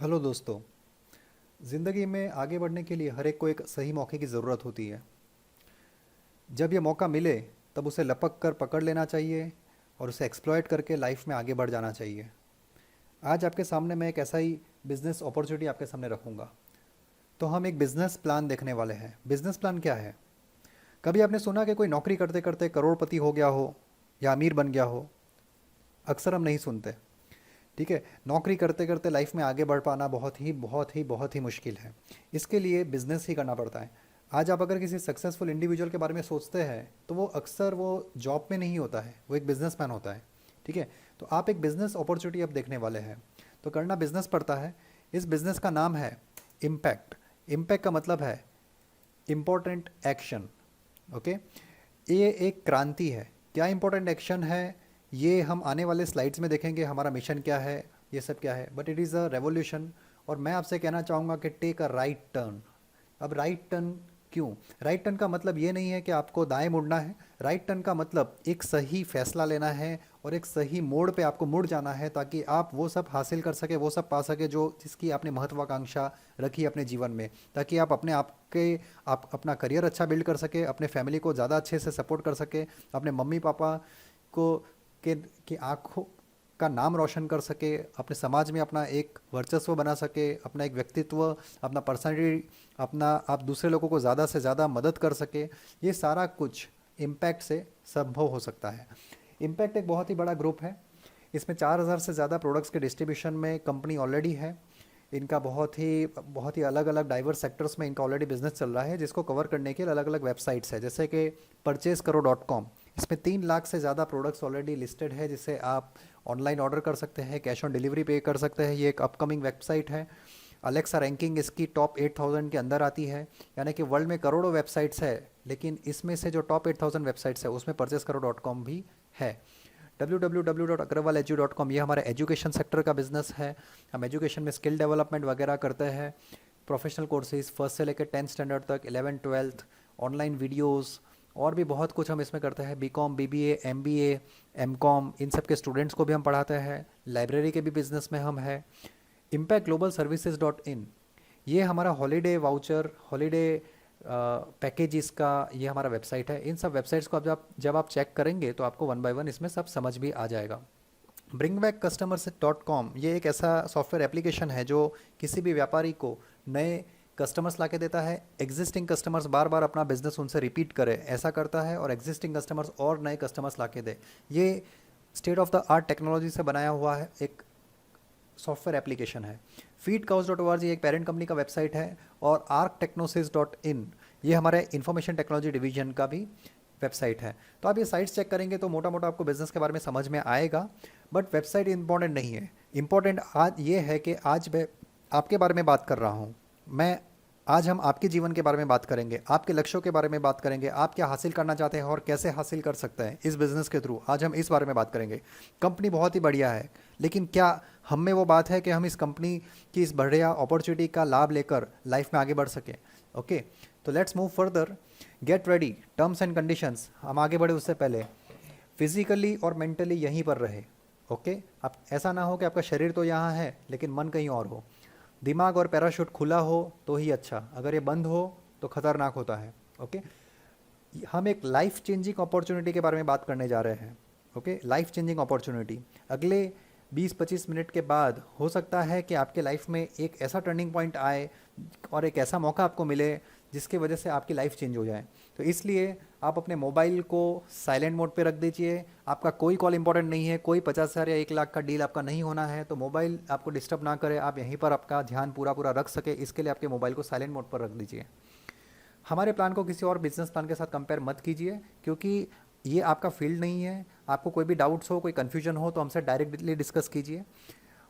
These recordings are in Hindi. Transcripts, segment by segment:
हेलो दोस्तों। ज़िंदगी में आगे बढ़ने के लिए हर एक को एक सही मौके की ज़रूरत होती है। जब ये मौका मिले तब उसे लपक कर पकड़ लेना चाहिए और उसे एक्सप्लॉयट करके लाइफ में आगे बढ़ जाना चाहिए। आज आपके सामने मैं एक ऐसा ही बिज़नेस अपॉर्चुनिटी आपके सामने रखूँगा। तो हम एक बिज़नेस प्लान देखने वाले हैं। बिज़नेस प्लान क्या है? कभी आपने सुना कि कोई नौकरी करते करते करोड़पति हो गया हो या अमीर बन गया हो? अक्सर हम नहीं सुनते। ठीक है, नौकरी करते करते लाइफ में आगे बढ़ पाना बहुत ही मुश्किल है। इसके लिए बिजनेस ही करना पड़ता है। आज आप अगर किसी सक्सेसफुल इंडिविजुअल के बारे में सोचते हैं तो वो अक्सर वो जॉब में नहीं होता है, वो एक बिजनेसमैन होता है। ठीक है, तो आप एक बिजनेस अपॉर्चुनिटी अब देखने वाले हैं। तो करना बिजनेस पड़ता है। इस बिजनेस का नाम है इम्पैक्ट। इम्पैक्ट का मतलब है इम्पोर्टेंट एक्शन। ओके, ये एक क्रांति है। क्या इम्पोर्टेंट एक्शन है ये हम आने वाले स्लाइड्स में देखेंगे। हमारा मिशन क्या है, ये सब क्या है, but it is a revolution. और मैं आपसे कहना चाहूँगा कि टेक अ राइट टर्न। अब राइट टर्न क्यों? राइट टर्न का मतलब ये नहीं है कि आपको दाएं मुड़ना है। राइट टर्न का मतलब एक सही फैसला लेना है और एक सही मोड़ पे आपको मुड़ जाना है ताकि आप वो सब हासिल कर सके, वो सब पा सके जो जिसकी आपने महत्वाकांक्षा रखी अपने जीवन में, ताकि आप अपने आप के आप अपना करियर अच्छा बिल्ड कर सके, अपने फैमिली को ज़्यादा अच्छे से सपोर्ट कर सके, अपने मम्मी पापा को के की आँखों का नाम रोशन कर सके, अपने समाज में अपना एक वर्चस्व बना सके, अपना एक व्यक्तित्व, अपना पर्सनालिटी, अपना आप दूसरे लोगों को ज़्यादा से ज़्यादा मदद कर सके। ये सारा कुछ इम्पैक्ट से संभव हो सकता है। इम्पैक्ट एक बहुत ही बड़ा ग्रुप है। इसमें 4,000 से ज़्यादा प्रोडक्ट्स के डिस्ट्रीब्यूशन में कंपनी ऑलरेडी है। इनका बहुत ही अलग अलग डाइवर्स सेक्टर्स में इनका ऑलरेडी बिजनेस चल रहा है, जिसको कवर करने के लिए अलग अलग वेबसाइट्स है, जैसे कि परचेज़ करो.com। इसमें 3 लाख से ज़्यादा प्रोडक्ट्स ऑलरेडी लिस्टेड है जिसे आप ऑनलाइन ऑर्डर कर सकते हैं, कैश ऑन डिलीवरी पे कर सकते हैं। ये एक अपकमिंग वेबसाइट है। अलेक्सा रैंकिंग इसकी टॉप 8,000 के अंदर आती है। यानी कि वर्ल्ड में करोड़ों वेबसाइट्स है, लेकिन इसमें से जो टॉप 8,000 वेबसाइट्स है उसमें परचेज़ करो.com भी है। www.agrawaledu.com, ये हमारा एजुकेशन सेक्टर का बिजनेस है। हम एजुकेशन में स्किल डेवलपमेंट वगैरह करते हैं। प्रोफेशनल कोर्सेज फर्स्ट से लेकर 10th स्टैंडर्ड तक, 11th 12th, ऑनलाइन वीडियोस और भी बहुत कुछ हम इसमें करते हैं। बीकॉम, बीबीए, एमबीए, एमकॉम, इन सब के स्टूडेंट्स को भी हम पढ़ाते हैं। लाइब्रेरी के भी बिजनेस में हम हैं। Impact global services dot in, ये हमारा हॉलीडे वाउचर, हॉलीडे पैकेजेस का ये हमारा वेबसाइट है। इन सब वेबसाइट्स को जब आप चेक करेंगे तो आपको वन बाय वन इसमें सब समझ भी आ जाएगा। bringbackkcustomers.com, ये एक ऐसा सॉफ्टवेयर एप्लीकेशन है जो किसी भी व्यापारी को नए कस्टमर्स ला के देता है। एग्जिस्टिंग कस्टमर्स बार बार अपना बिजनेस उनसे रिपीट करे ऐसा करता है, और एग्जिस्टिंग कस्टमर्स और नए कस्टमर्स ला के दे। ये state of the art technology से बनाया हुआ है एक सॉफ्टवेयर एप्लीकेशन है। feedcows.org एक पेरेंट कंपनी का वेबसाइट है, और arctechnosis.in ये हमारे इंफॉर्मेशन टेक्नोलॉजी डिवीजन का भी वेबसाइट है। तो आप ये साइट्स चेक करेंगे तो मोटा मोटा आपको बिजनेस के बारे में समझ में आएगा। बट वेबसाइट इंपॉर्टेंट नहीं है। इंपॉर्टेंट आज ये है कि आज मैं आपके बारे में बात कर रहा हूँ। मैं आज हम आपके जीवन के बारे में बात करेंगे, आपके लक्ष्यों के बारे में बात करेंगे, आप क्या हासिल करना चाहते हैं और कैसे हासिल कर सकते हैं इस बिज़नेस के थ्रू। आज हम इस बारे में बात करेंगे। कंपनी बहुत ही बढ़िया है, लेकिन क्या हम में वो बात है कि हम इस कंपनी की इस बढ़िया अपॉर्चुनिटी का लाभ लेकर लाइफ में आगे बढ़ सकें? ओके, तो let's move further. Get ready, terms and conditions. हम आगे बढ़े उससे पहले फिजिकली और मेंटली यहीं पर रहे। ओके, आप ऐसा ना हो कि आपका शरीर तो यहाँ है लेकिन मन कहीं और हो। दिमाग और पैराशूट खुला हो तो ही अच्छा, अगर ये बंद हो तो खतरनाक होता है। ओके, हम एक लाइफ चेंजिंग अपॉर्चुनिटी के बारे में बात करने जा रहे हैं। Okay, life changing opportunity. अगले 20-25 मिनट के बाद हो सकता है कि आपके लाइफ में एक ऐसा टर्निंग पॉइंट आए और एक ऐसा मौका आपको मिले जिसकी वजह से आपकी लाइफ चेंज हो जाए। तो इसलिए आप अपने मोबाइल को साइलेंट मोड पे रख दीजिए। आपका कोई कॉल इंपॉर्टेंट नहीं है, कोई 50,000 या 1 लाख का डील आपका नहीं होना है, तो मोबाइल आपको डिस्टर्ब ना करे, आप यहीं पर आपका ध्यान पूरा पूरा रख सके, इसके लिए आपके मोबाइल को साइलेंट मोड पर रख दीजिए। हमारे प्लान को किसी और बिजनेस प्लान के साथ कंपेयर मत कीजिए, क्योंकि ये आपका फील्ड नहीं है। आपको कोई भी डाउट्स हो, कोई कन्फ्यूजन हो तो हमसे डायरेक्टली डिस्कस कीजिए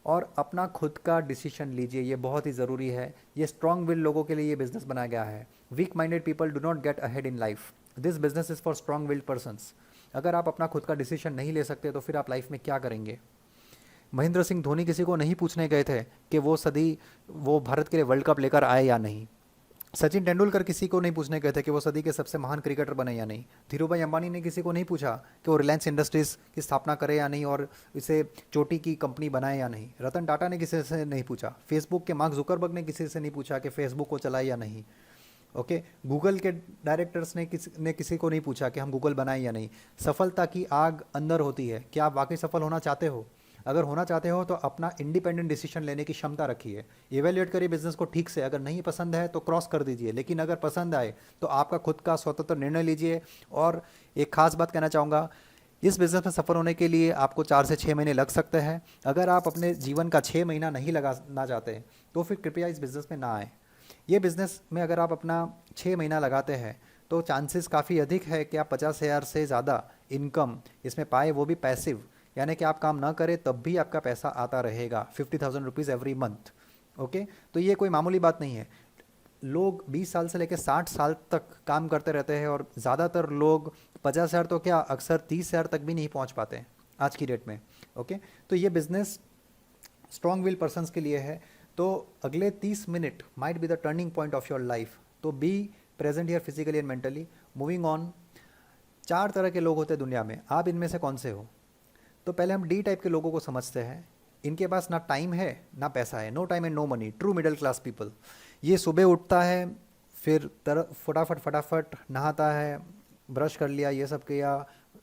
और अपना खुद का डिसीजन लीजिए। ये बहुत ही ज़रूरी है। ये स्ट्रॉन्ग विल लोगों के लिए ये बिज़नेस बनाया गया है। Weak minded people do not get ahead in life. This business is for strong willed persons. अगर आप अपना खुद का डिसीजन नहीं ले सकते तो फिर आप लाइफ में क्या करेंगे? महेंद्र सिंह धोनी किसी को नहीं पूछने गए थे कि वो भारत के लिए वर्ल्ड कप लेकर आए या नहीं। सचिन तेंदुलकर किसी को नहीं पूछने गए थे कि वो सदी के सबसे महान क्रिकेटर बने या नहीं। धीरू भाई अंबानी ने किसी को नहीं पूछा कि वो रिलायंस इंडस्ट्रीज की स्थापना करे या नहीं और इसे चोटी की कंपनी बनाए या नहीं। रतन टाटा ने किसी से नहीं पूछा। फेसबुक के मार्क जुकरबर्ग ने किसी से नहीं पूछा कि फेसबुक को चलाए या नहीं। ओके, गूगल के डायरेक्टर्स ने किसी को नहीं पूछा कि हम गूगल बनाएं या नहीं। सफलता की आग अंदर होती है। क्या आप वाकई सफल होना चाहते हो? अगर होना चाहते हो तो अपना इंडिपेंडेंट डिसीजन लेने की क्षमता रखिए। इवेल्युएट करिए बिजनेस को ठीक से। अगर नहीं पसंद है तो क्रॉस कर दीजिए, लेकिन अगर पसंद आए तो आपका खुद का स्वतंत्र निर्णय लीजिए। और एक खास बात कहना चाहूँगा, इस बिज़नेस में सफल होने के लिए आपको 4 से 6 महीने लग सकते हैं। अगर आप अपने जीवन का 6 महीना नहीं लगाना चाहते तो फिर कृपया इस बिज़नेस में ना आए। ये बिज़नेस में अगर आप अपना 6 महीना लगाते हैं तो चांसेस काफ़ी अधिक है कि आप 50,000 से ज़्यादा इनकम इसमें पाए, वो भी पैसिव। यानी कि आप काम ना करें तब भी आपका पैसा आता रहेगा, 50,000 रुपीज़ एवरी मंथ। ओके, तो ये कोई मामूली बात नहीं है। लोग 20 साल से लेकर 60 साल तक काम करते रहते हैं और ज़्यादातर लोग 50,000 तो क्या, अक्सर 30,000 तक भी नहीं पहुंच पाते हैं आज की डेट में। ओके, तो ये बिज़नेस स्ट्रॉन्ग विल पर्सन्स के लिए है। तो अगले 30 minute might be the turning point of your life. तो be present here physically and mentally. Moving on, 4 तरह के लोग होते हैं दुनिया में, आप इनमें से कौन से हो? तो पहले हम डी टाइप के लोगों को समझते हैं। इनके पास ना टाइम है ना पैसा है, no time and no money, true middle class people. ये सुबह उठता है, फिर फटाफट फटाफट नहाता है, ब्रश कर लिया, ये सब किया,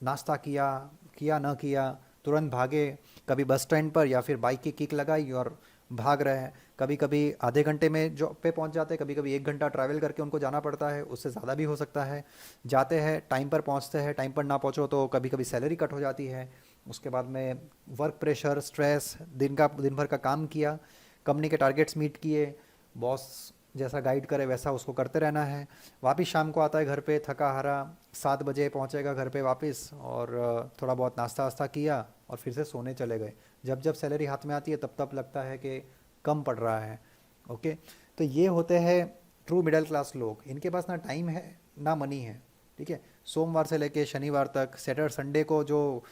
नाश्ता किया, किया ना किया, तुरंत भागे, कभी बस स्टैंड पर या फिर बाइक की किक लगाई और भाग रहे हैं। कभी कभी आधे घंटे में जॉब पे पहुंच जाते हैं, कभी कभी 1 घंटा ट्रैवल करके उनको जाना पड़ता है, उससे ज़्यादा भी हो सकता है। जाते हैं, टाइम पर पहुंचते हैं, टाइम पर ना पहुंचो तो कभी कभी सैलरी कट हो जाती है। उसके बाद में वर्क प्रेशर, स्ट्रेस, दिन भर का काम किया, कंपनी के टारगेट्स मीट किए, बॉस जैसा गाइड करे वैसा उसको करते रहना है। वापस शाम को आता है घर पे थका हारा, 7 बजे पहुंचेगा घर पे वापस, और थोड़ा बहुत नाश्ता वास्ता किया और फिर से सोने चले गए। जब जब सैलरी हाथ में आती है तब तब लगता है कि कम पड़ रहा है। ओके, तो ये होते हैं ट्रू मिडिल क्लास लोग। इनके पास ना टाइम है ना मनी है। ठीक है, सोमवार से लेके शनिवार तक, सैटरडे संडे को जो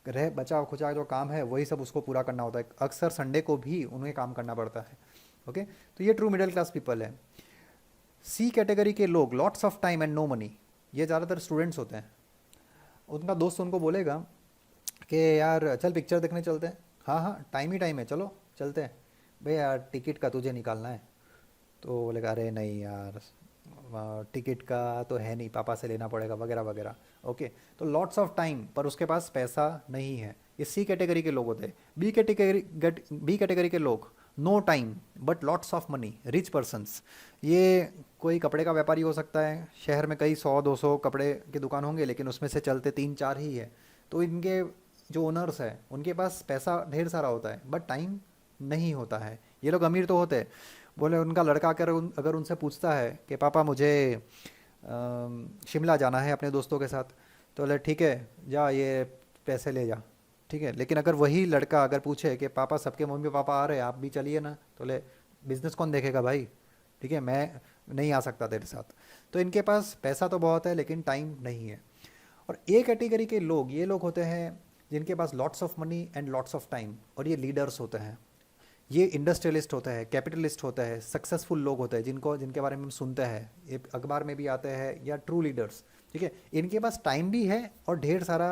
रह बचा खुचा जो काम है वही सब उसको पूरा करना होता है। अक्सर संडे को भी उन्हें काम करना पड़ता है। ओके, तो ये ट्रू मिडिल क्लास पीपल है। सी कैटेगरी के लोग, lots of time and no money, ये ज़्यादातर स्टूडेंट्स होते हैं। उनका दोस्त उनको बोलेगा कि यार चल पिक्चर देखने चलते हैं। हाँ हाँ, टाइम ही टाइम है, चलो चलते हैं। भाई यार टिकट का तुझे निकालना है। तो बोलेगा अरे नहीं यार, टिकट का तो है नहीं, पापा से लेना पड़ेगा वगैरह वगैरह। ओके, तो लॉट्स ऑफ टाइम पर उसके पास पैसा नहीं है। ये सी कैटेगरी के लोग होते हैं। बी कैटेगरी के लोग, no time but lots of money, rich persons. ये कोई कपड़े का व्यापारी हो सकता है, शहर में कई 100-200 कपड़े की दुकान होंगे लेकिन उसमें से चलते 3-4 ही है। तो इनके जो ओनर्स हैं उनके पास पैसा ढेर सारा होता है बट टाइम नहीं होता है। ये लोग अमीर तो होते हैं। बोले उनका लड़का अगर उनसे पूछता है कि पापा मुझे शिमला जाना है अपने दोस्तों के साथ, तो बोले ठीक है जा, ये पैसे ले जा। ठीक है, लेकिन अगर वही लड़का अगर पूछे कि पापा सबके मम्मी पापा आ रहे हैं आप भी चलिए ना, तो बोले बिजनेस कौन देखेगा भाई, ठीक है मैं नहीं आ सकता तेरे साथ। तो इनके पास पैसा तो बहुत है लेकिन टाइम नहीं है। और ए कैटेगरी के लोग, ये लोग होते हैं जिनके पास lots of money and lots of time, और ये लीडर्स होते हैं। ये इंडस्ट्रियलिस्ट होता है, कैपिटलिस्ट होता है, सक्सेसफुल लोग होते हैं जिनके बारे में हम सुनते हैं, ये अखबार में भी आते हैं, या ट्रू लीडर्स। ठीक है, इनके पास टाइम भी है और ढेर सारा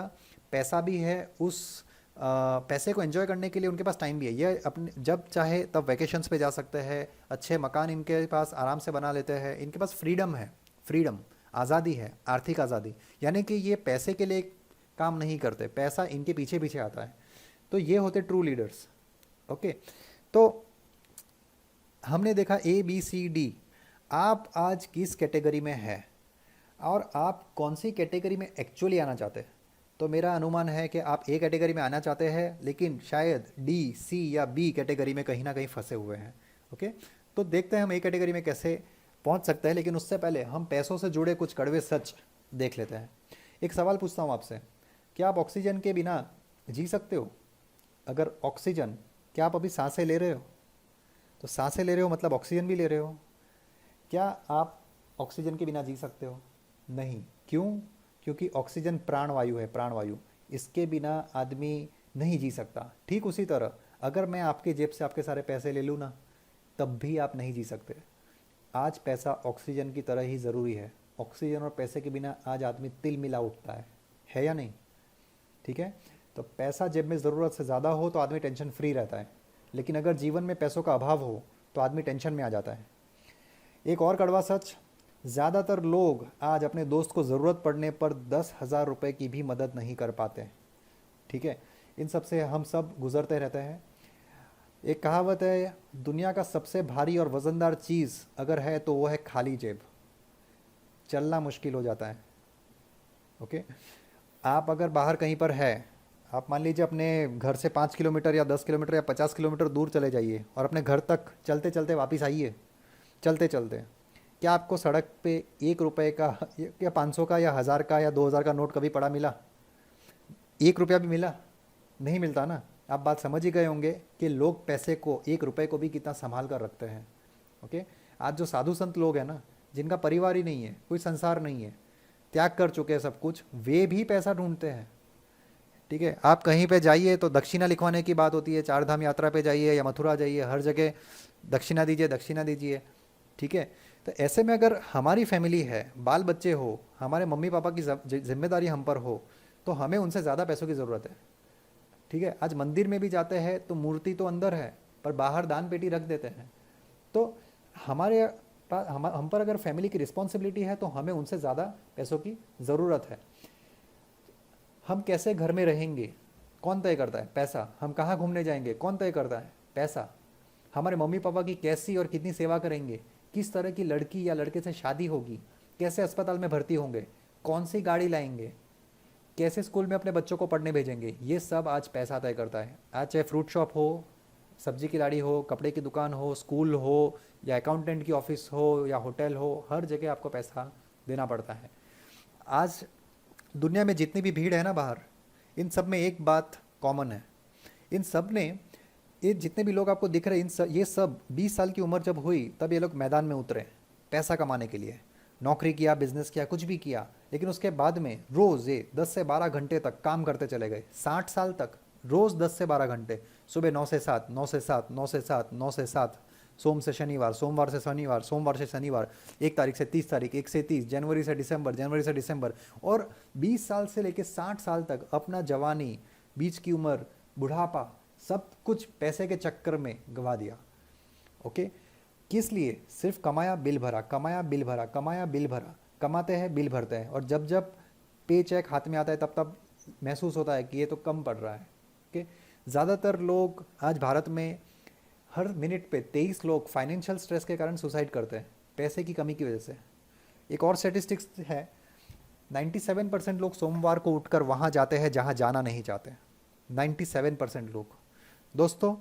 पैसा भी है। उस पैसे को एंजॉय करने के लिए उनके पास टाइम भी है। ये अपने जब चाहे तब वैकेशंस पे जा सकते हैं, अच्छे मकान इनके पास आराम से बना लेते हैं। इनके पास फ्रीडम है, फ्रीडम, आज़ादी है, आर्थिक आज़ादी। यानी कि ये पैसे के लिए काम नहीं करते, पैसा इनके पीछे पीछे आता है। तो ये होते ट्रू लीडर्स। ओके, तो हमने देखा ए बी सी डी। आप आज किस कैटेगरी में हैं और आप कौन सी कैटेगरी में एक्चुअली आना चाहते हैं? तो मेरा अनुमान है कि आप ए कैटेगरी में आना चाहते हैं लेकिन शायद डी, सी या बी कैटेगरी में कहीं ना कहीं फंसे हुए हैं। ओके, तो देखते हैं हम ए कैटेगरी में कैसे पहुंच सकते हैं, लेकिन उससे पहले हम पैसों से जुड़े कुछ कड़वे सच देख लेते हैं। एक सवाल पूछता हूँ आपसे, क्या आप ऑक्सीजन के बिना जी सकते हो? अगर ऑक्सीजन, क्या आप अभी सांसें ले रहे हो? तो सांसें ले रहे हो मतलब ऑक्सीजन भी ले रहे हो। क्या आप ऑक्सीजन के बिना जी सकते हो? नहीं। क्यों? क्योंकि ऑक्सीजन प्राणवायु है, प्राणवायु। इसके बिना आदमी नहीं जी सकता। ठीक उसी तरह अगर मैं आपके जेब से आपके सारे पैसे ले लूँ ना, तब भी आप नहीं जी सकते। आज पैसा ऑक्सीजन की तरह ही ज़रूरी है। ऑक्सीजन और पैसे के बिना आज आदमी तिल मिला उठता है या नहीं? ठीक है। तो पैसा जेब में ज़रूरत से ज़्यादा हो तो आदमी टेंशन फ्री रहता है, लेकिन अगर जीवन में पैसों का अभाव हो तो आदमी टेंशन में आ जाता है। एक और कड़वा सच, ज़्यादातर लोग आज अपने दोस्त को ज़रूरत पड़ने पर 10,000 रुपये की भी मदद नहीं कर पाते। ठीक है। इन सब से हम सब गुजरते रहते हैं। एक कहावत है, दुनिया का सबसे भारी और वज़नदार चीज़ अगर है तो वो है खाली जेब। चलना मुश्किल हो जाता है। ओके। आप अगर बाहर कहीं पर है, आप मान लीजिए अपने घर से 5 किलोमीटर या 10 किलोमीटर या 50 किलोमीटर दूर चले जाइए और अपने घर तक चलते चलते वापस आइए। चलते चलते क्या आपको सड़क पे 1 रुपए का या 500 का या 1000 का या 2000 का नोट कभी पड़ा मिला? 1 रुपया भी मिला? नहीं मिलता ना। आप बात समझ ही गए होंगे कि लोग पैसे को, 1 रुपए को भी कितना संभाल कर रखते हैं। ओके। आज जो साधु संत लोग हैं ना, जिनका परिवार ही नहीं है, कोई संसार नहीं है, त्याग कर चुके हैं सब कुछ, वे भी पैसा ढूंढते हैं। ठीक है। आप कहीं पे जाइए तो दक्षिणा लिखवाने की बात होती है, 4 धाम यात्रा पे जाइए या मथुरा जाइए, हर जगह दक्षिणा दीजिए, दक्षिणा दीजिए। ठीक है। तो ऐसे में अगर हमारी फैमिली है, बाल बच्चे हो, हमारे मम्मी पापा की जिम्मेदारी हम पर हो, तो हमें उनसे ज़्यादा पैसों की ज़रूरत है। ठीक है। आज मंदिर में भी जाते हैं तो मूर्ति तो अंदर है, पर बाहर दान पेटी रख देते हैं। तो हमारे पास हम पर अगर फैमिली की रिस्पॉन्सिबिलिटी है तो हमें उनसे ज़्यादा पैसों की ज़रूरत है। हम कैसे घर में रहेंगे कौन तय करता है? पैसा। हम कहाँ घूमने जाएंगे कौन तय करता है? पैसा। हमारे मम्मी पापा की कैसी और कितनी सेवा करेंगे, किस तरह की लड़की या लड़के से शादी होगी, कैसे अस्पताल में भर्ती होंगे, कौन सी गाड़ी लाएंगे, कैसे स्कूल में अपने बच्चों को पढ़ने भेजेंगे, ये सब आज पैसा तय करता है। आज चाहे फ्रूट शॉप हो, सब्जी की लाड़ी हो, कपड़े की दुकान हो, स्कूल हो या अकाउंटेंट की ऑफिस हो या होटल हो, हर जगह आपको पैसा देना पड़ता है। आज दुनिया में जितनी भी भीड़ है ना बाहर, इन सब में एक बात कॉमन है। इन सब ने, ये जितने भी लोग आपको दिख रहे हैं, ये सब 20 साल की उम्र जब हुई तब ये लोग मैदान में उतरे पैसा कमाने के लिए। नौकरी किया, बिजनेस किया, कुछ भी किया, लेकिन उसके बाद में रोज़ ये 10 से 12 घंटे तक काम करते चले गए। 60 साल तक रोज़ 10 से 12 घंटे, सुबह 9 से 7, 9 से 7, 9 से 7, 9 से 7, सोम से शनिवार, सोमवार से शनिवार, सोमवार से शनिवार, 1 तारीख से 30 तारीख, 1 से 30, जनवरी से दिसंबर, जनवरी से दिसंबर। और 20 साल से लेकर 60 साल तक अपना जवानी, बीच की उम्र, बुढ़ापा, सब कुछ पैसे के चक्कर में गंवा दिया। ओके। किस लिए? सिर्फ कमाया बिल भरा, कमाया बिल भरा, कमाया बिल भरा, कमाते हैं बिल भरते हैं, और जब जब पे चेक हाथ में आता है तब तब महसूस होता है कि ये तो कम पड़ रहा है। ओके। ज़्यादातर लोग आज भारत में हर मिनट पे 23 लोग फाइनेंशियल स्ट्रेस के कारण सुसाइड करते हैं, पैसे की कमी की वजह से। एक और स्टेटिस्टिक्स है, 97% लोग सोमवार को उठकर वहाँ जाते हैं जहाँ जाना नहीं चाहते। 97% लोग। दोस्तों,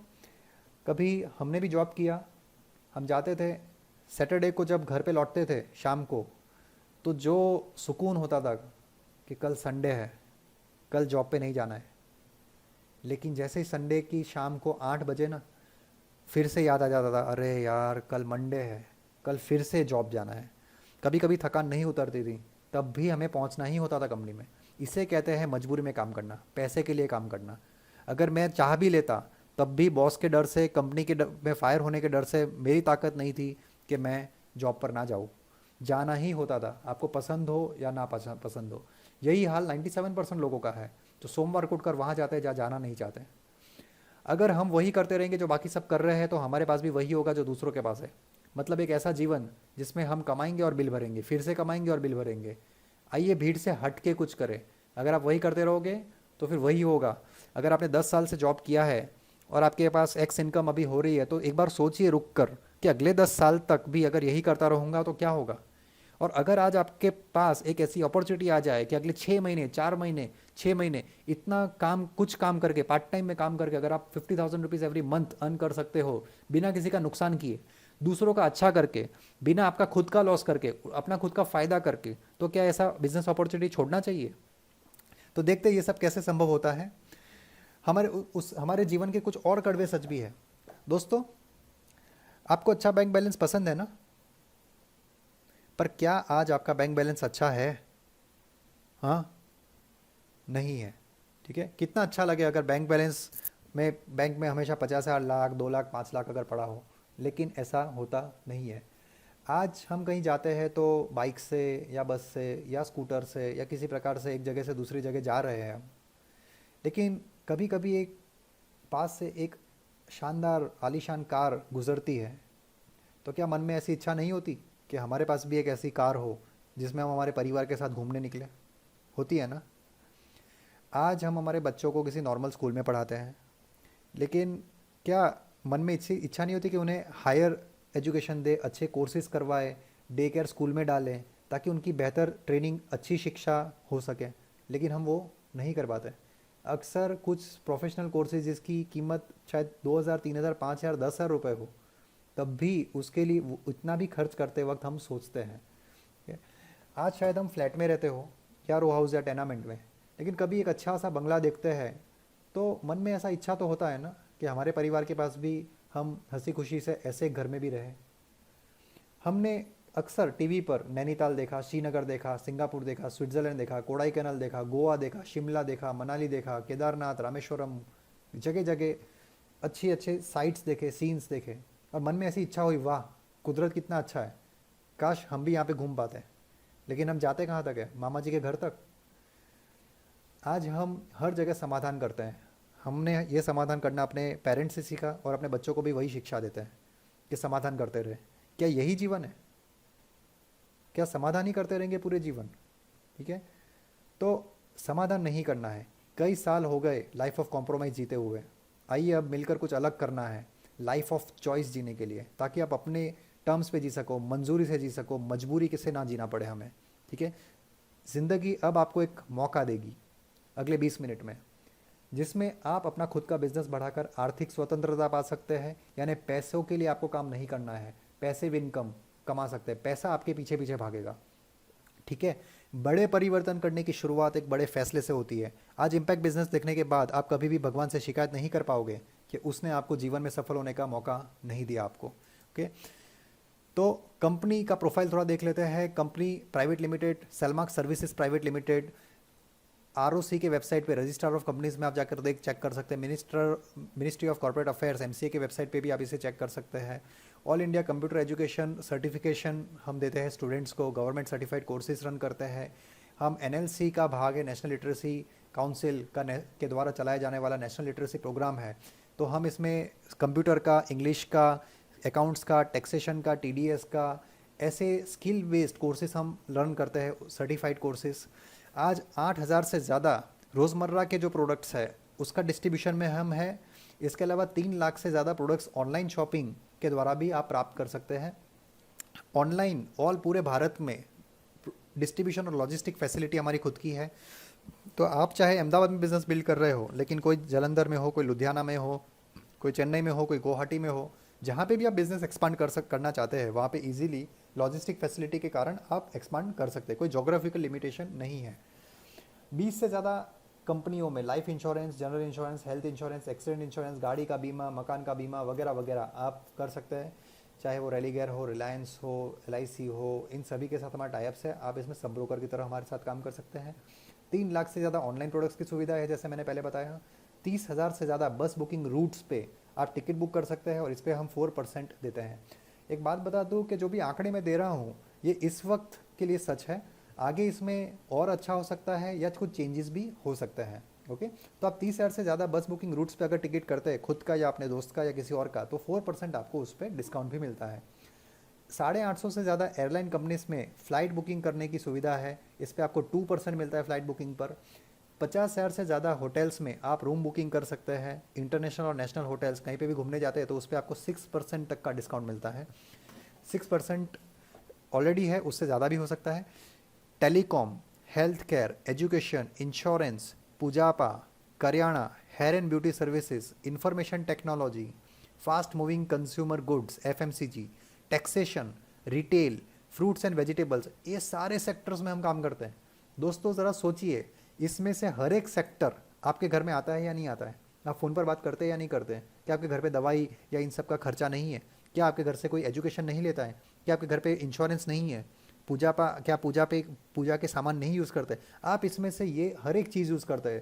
कभी हमने भी जॉब किया, हम जाते थे सैटरडे को, जब घर पे लौटते थे शाम को, तो जो सुकून होता था कि कल संडे है, कल जॉब पे नहीं जाना है। लेकिन जैसे ही संडे की शाम को 8 बजे ना, फिर से याद आ जाता था, अरे यार कल मंडे है, कल फिर से जॉब जाना है। कभी कभी थकान नहीं उतरती थी, तब भी हमें पहुंचना ही होता था कंपनी में। इसे कहते हैं मजबूरी में काम करना, पैसे के लिए काम करना। अगर मैं चाह भी लेता तब भी बॉस के डर से, कंपनी के में फायर होने के डर से मेरी ताकत नहीं थी कि मैं जॉब पर ना जाऊँ। जाना ही होता था, आपको पसंद हो या ना पसंद हो। यही हाल 97% लोगों का है, जो सोमवार को उठकर वहाँ जाते हैं जहाँ जाना नहीं चाहते। अगर हम वही करते रहेंगे जो बाकी सब कर रहे हैं, तो हमारे पास भी वही होगा जो दूसरों के पास है। मतलब एक ऐसा जीवन जिसमें हम कमाएंगे और बिल भरेंगे, फिर से कमाएंगे और बिल भरेंगे। आइए भीड़ से हट के कुछ करें। अगर आप वही करते रहोगे तो फिर वही होगा। अगर आपने 10 साल से जॉब किया है और आपके पास एक्स इनकम अभी हो रही है, तो एक बार सोचिए रुक कर कि अगले 10 साल तक भी अगर यही करता रहूँगा तो क्या होगा। और अगर आज आपके पास एक ऐसी अपॉर्चुनिटी आ जाए कि अगले 6 महीने, 4 महीने, 6 महीने इतना काम, कुछ काम करके, पार्ट टाइम में काम करके, अगर आप 50,000 रुपीज़ एवरी मंथ अर्न कर सकते हो, बिना किसी का नुकसान किए, दूसरों का अच्छा करके, बिना आपका खुद का लॉस करके, अपना खुद का फ़ायदा करके, तो क्या ऐसा बिजनेस अपॉर्चुनिटी छोड़ना चाहिए? तो देखते ये सब कैसे संभव होता है। हमारे जीवन के कुछ और कड़वे सच भी है। दोस्तों, आपको अच्छा बैंक बैलेंस पसंद है ना? पर क्या आज आपका बैंक बैलेंस अच्छा है? हाँ, नहीं है। ठीक है। कितना अच्छा लगे अगर बैंक बैलेंस में, बैंक में हमेशा 50,000, लाख, 2 लाख, 5 लाख अगर पड़ा हो, लेकिन ऐसा होता नहीं है। आज हम कहीं जाते हैं तो बाइक से या बस से या स्कूटर से या किसी प्रकार से एक जगह से दूसरी जगह जा रहे हैं हम। लेकिन कभी कभी एक पास से एक शानदार आलीशान कार गुजरती है, तो क्या मन में ऐसी इच्छा नहीं होती कि हमारे पास भी एक ऐसी कार हो जिसमें हम हमारे परिवार के साथ घूमने निकले? होती है ना। आज हम हमारे बच्चों को किसी नॉर्मल स्कूल में पढ़ाते हैं, लेकिन क्या मन में इच्छी इच्छा नहीं होती कि उन्हें हायर एजुकेशन दे, अच्छे कोर्सेज करवाए, डे केयर स्कूल में डालें, ताकि उनकी बेहतर ट्रेनिंग, अच्छी शिक्षा हो सके? लेकिन हम वो नहीं कर पाते। अक्सर कुछ प्रोफेशनल कोर्सेज जिसकी कीमत शायद 2,000, 3,000, 5,000, 10,000 रुपये हो, तब भी उसके लिए इतना भी खर्च करते वक्त हम सोचते हैं। ठीक है? आज शायद हम फ्लैट में रहते हो या रो हाउस या टेनामेंट में, लेकिन कभी एक अच्छा सा बंगला देखते हैं तो मन में ऐसा इच्छा तो होता है ना कि हमारे परिवार के पास भी हम हंसी खुशी से ऐसे घर में भी रहें। हमने अक्सर टीवी पर नैनीताल देखा, श्रीनगर देखा, सिंगापुर देखा, स्विट्ज़रलैंड देखा, कोडाई कैनल देखा, गोवा देखा, शिमला देखा, मनाली देखा, केदारनाथ, रामेश्वरम, जगह जगह अच्छी अच्छे साइट्स देखे, सीन्स देखे, और मन में ऐसी इच्छा हुई, वाह कुदरत कितना अच्छा है, काश हम भी यहाँ पे घूम पाते। लेकिन हम जाते कहाँ तक है? मामा जी के घर तक। आज हम हर जगह समाधान करते हैं। हमने ये समाधान करना अपने पेरेंट्स से सीखा और अपने बच्चों को भी वही शिक्षा देते हैं कि समाधान करते रहे। क्या यही जीवन है? क्या समाधान ही करते रहेंगे पूरे जीवन? ठीक है, तो समाधान नहीं करना है। कई साल हो गए लाइफ ऑफ कॉम्प्रोमाइज़ जीते हुए। आइए अब मिलकर कुछ अलग करना है, लाइफ ऑफ चॉइस जीने के लिए, ताकि आप अपने टर्म्स पे जी सको, मंजूरी से जी सको, मजबूरी से ना जीना पड़े हमें। ठीक है, ज़िंदगी अब आपको एक मौका देगी अगले 20 मिनट में, जिसमें आप अपना खुद का बिजनेस बढ़ाकर आर्थिक स्वतंत्रता पा सकते हैं। यानी पैसों के लिए आपको काम नहीं करना है, पैसिव इनकम कमा सकते हैं, पैसा आपके पीछे पीछे भागेगा। ठीक है, बड़े परिवर्तन करने की शुरुआत एक बड़े फैसले से होती है। आज इम्पैक्ट बिजनेस देखने के बाद आप कभी भी भगवान से शिकायत नहीं कर पाओगे कि उसने आपको जीवन में सफल होने का मौका नहीं दिया आपको। ओके, तो कंपनी का प्रोफाइल थोड़ा देख लेते हैं। Company private limited, Sellmark services private limited, ROC के वेबसाइट पे, रजिस्ट्रार ऑफ कंपनीज में आप जाकर चेक कर सकते हैं। Ministry of corporate affairs MCA के वेबसाइट पे भी आप इसे चेक कर सकते हैं। All India computer education certification हम देते हैं स्टूडेंट्स को, गवर्नमेंट सर्टिफाइड कोर्सेज रन करते हैं हम। एनएलसी का भाग है, नेशनल लिटरेसी काउंसिल के द्वारा चलाया जाने वाला नेशनल लिटरेसी प्रोग्राम है। तो हम इसमें कंप्यूटर का, इंग्लिश का, अकाउंट्स का, टैक्सेशन का, टीडीएस का, ऐसे स्किल बेस्ड कोर्सेज हम लर्न करते हैं, सर्टिफाइड कोर्सेज। आज 8,000 से ज़्यादा रोज़मर्रा के जो प्रोडक्ट्स है उसका डिस्ट्रीब्यूशन में हम हैं। इसके अलावा 3 लाख से ज़्यादा प्रोडक्ट्स ऑनलाइन शॉपिंग के द्वारा भी आप प्राप्त कर सकते हैं। ऑनलाइन ऑल पूरे भारत में डिस्ट्रीब्यूशन और लॉजिस्टिक फैसिलिटी हमारी खुद की है। तो आप चाहे अहमदाबाद में बिजनेस बिल्ड कर रहे हो, लेकिन कोई जलंधर में हो, कोई लुधियाना में हो, कोई चेन्नई में हो, कोई गुवाहाटी में हो, जहाँ पे भी आप बिजनेस एक्सपांड करना चाहते हैं, वहाँ पे इजीली लॉजिस्टिक फैसिलिटी के कारण आप एक्सपांड कर सकते हैं। कोई जोग्राफिकल लिमिटेशन नहीं है। 20 से ज़्यादा कंपनियों में life insurance, general insurance, health insurance, accident insurance, गाड़ी का बीमा, मकान का बीमा वगैरह वगैरह आप कर सकते हैं। चाहे वो रेलीगेयर हो, रिलायंस हो, एलआईसी हो, इन सभी के साथ हमारा टाइप्स है। आप इसमें सब ब्रोकर की तरह हमारे साथ काम कर सकते हैं। 3 लाख से ज़्यादा ऑनलाइन प्रोडक्ट्स की सुविधा है, जैसे मैंने पहले बताया। 30,000 से ज़्यादा बस बुकिंग रूट्स पे आप टिकट बुक कर सकते हैं और इस पर हम 4% देते हैं। एक बात बता दूं कि जो भी आंकड़े मैं दे रहा हूँ ये इस वक्त के लिए सच है, आगे इसमें और अच्छा हो सकता है या कुछ चेंजेस भी हो सकते हैं। ओके, तो आप 30,000 से ज़्यादा बस बुकिंग रूट्स पे अगर टिकट करते हैं, खुद का या अपने दोस्त का या किसी और का, तो 4% आपको उस पर डिस्काउंट भी मिलता है। 850 से ज़्यादा एयरलाइन कंपनीज में फ़्लाइट बुकिंग करने की सुविधा है, इस पर आपको 2% मिलता है फ़्लाइट बुकिंग पर। 50,000 से ज़्यादा होटल्स में आप रूम बुकिंग कर सकते हैं। इंटरनेशनल और नेशनल होटल्स कहीं पे भी घूमने जाते हैं तो उस पर आपको 6% तक का डिस्काउंट मिलता है। 6% ऑलरेडी है, उससे ज़्यादा भी हो सकता है। Telecom, health care, education, insurance, पूजापा, करियाना, hair and beauty services, information technology, fast moving consumer goods FMCG, taxation, retail, fruits and vegetables, ये सारे सेक्टर्स में हम काम करते हैं। दोस्तों ज़रा सोचिए, इसमें से हर एक सेक्टर आपके घर में आता है या नहीं आता है? आप फ़ोन पर बात करते हैं या नहीं करते हैं? क्या आपके घर पे दवाई या इन सब का खर्चा नहीं है? क्या आपके घर से कोई एजुकेशन नहीं लेता है? क्या आपके घर पे इंश्योरेंस नहीं है? पूजा के सामान नहीं यूज़ करते? आप इसमें से ये हर एक चीज़ यूज़ करते हैं।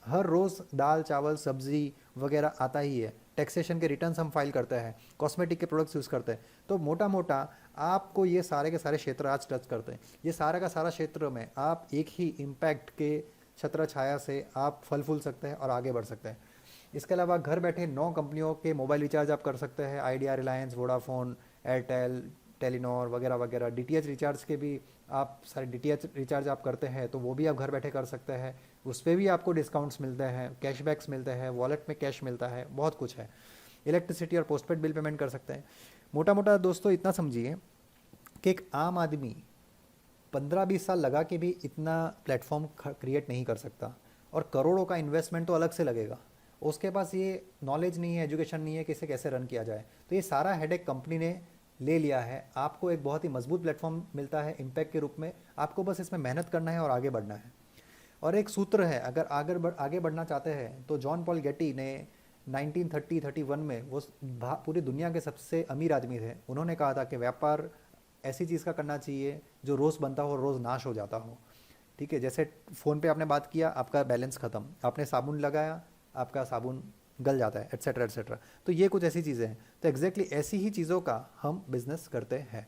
हर रोज़ दाल चावल सब्ज़ी वगैरह आता ही है। टैक्सेशन के रिटर्न्स हम फाइल करते हैं, कॉस्मेटिक के प्रोडक्ट्स यूज़ करते हैं। तो मोटा मोटा आपको ये सारे के सारे क्षेत्र आज टच करते हैं। ये सारा का सारा क्षेत्र में आप एक ही इम्पैक्ट के छत्र छाया से आप फल फूल सकते हैं और आगे बढ़ सकते हैं। इसके अलावा घर बैठे 9 कंपनियों के मोबाइल रिचार्ज आप कर सकते हैं, idea, Reliance, Vodafone, Airtel, Telenor वगैरह वगैरह। डीटीएच रिचार्ज के भी आप सारे डीटीएच रिचार्ज आप करते हैं तो वो भी आप घर बैठे कर सकते हैं, उस पर भी आपको डिस्काउंट्स मिलते हैं, कैशबैक्स मिलते हैं, वॉलेट में कैश मिलता है, बहुत कुछ है। इलेक्ट्रिसिटी और पोस्टपेड बिल पेमेंट कर सकते हैं। मोटा मोटा दोस्तों इतना समझिए कि एक आम आदमी 15-20 साल लगा के भी इतना प्लेटफॉर्म क्रिएट नहीं कर सकता, और करोड़ों का इन्वेस्टमेंट तो अलग से लगेगा। उसके पास ये नॉलेज नहीं है, एजुकेशन नहीं है कि इसे कैसे रन किया जाए। तो ये सारा हेडेक कंपनी ने ले लिया है। आपको एक बहुत ही मजबूत प्लेटफॉर्म मिलता है इम्पैक्ट के रूप में, आपको बस इसमें मेहनत करना है और आगे बढ़ना है। और एक सूत्र है, अगर आगे बढ़ना चाहते हैं तो जॉन पॉल गेटी ने 1931 में, वो पूरी दुनिया के सबसे अमीर आदमी थे, उन्होंने कहा था कि व्यापार ऐसी चीज़ का करना चाहिए जो रोज़ बनता हो और रोज़ नाश हो जाता हो। ठीक है, जैसे फ़ोन पे आपने बात किया, आपका बैलेंस ख़त्म, आपने साबुन लगाया, आपका साबुन गल जाता है, एट्सेट्रा एट्सेट्रा। तो ये कुछ ऐसी चीज़ें हैं। तो एग्जैक्टली ऐसी ही चीज़ों का हम बिजनेस करते हैं।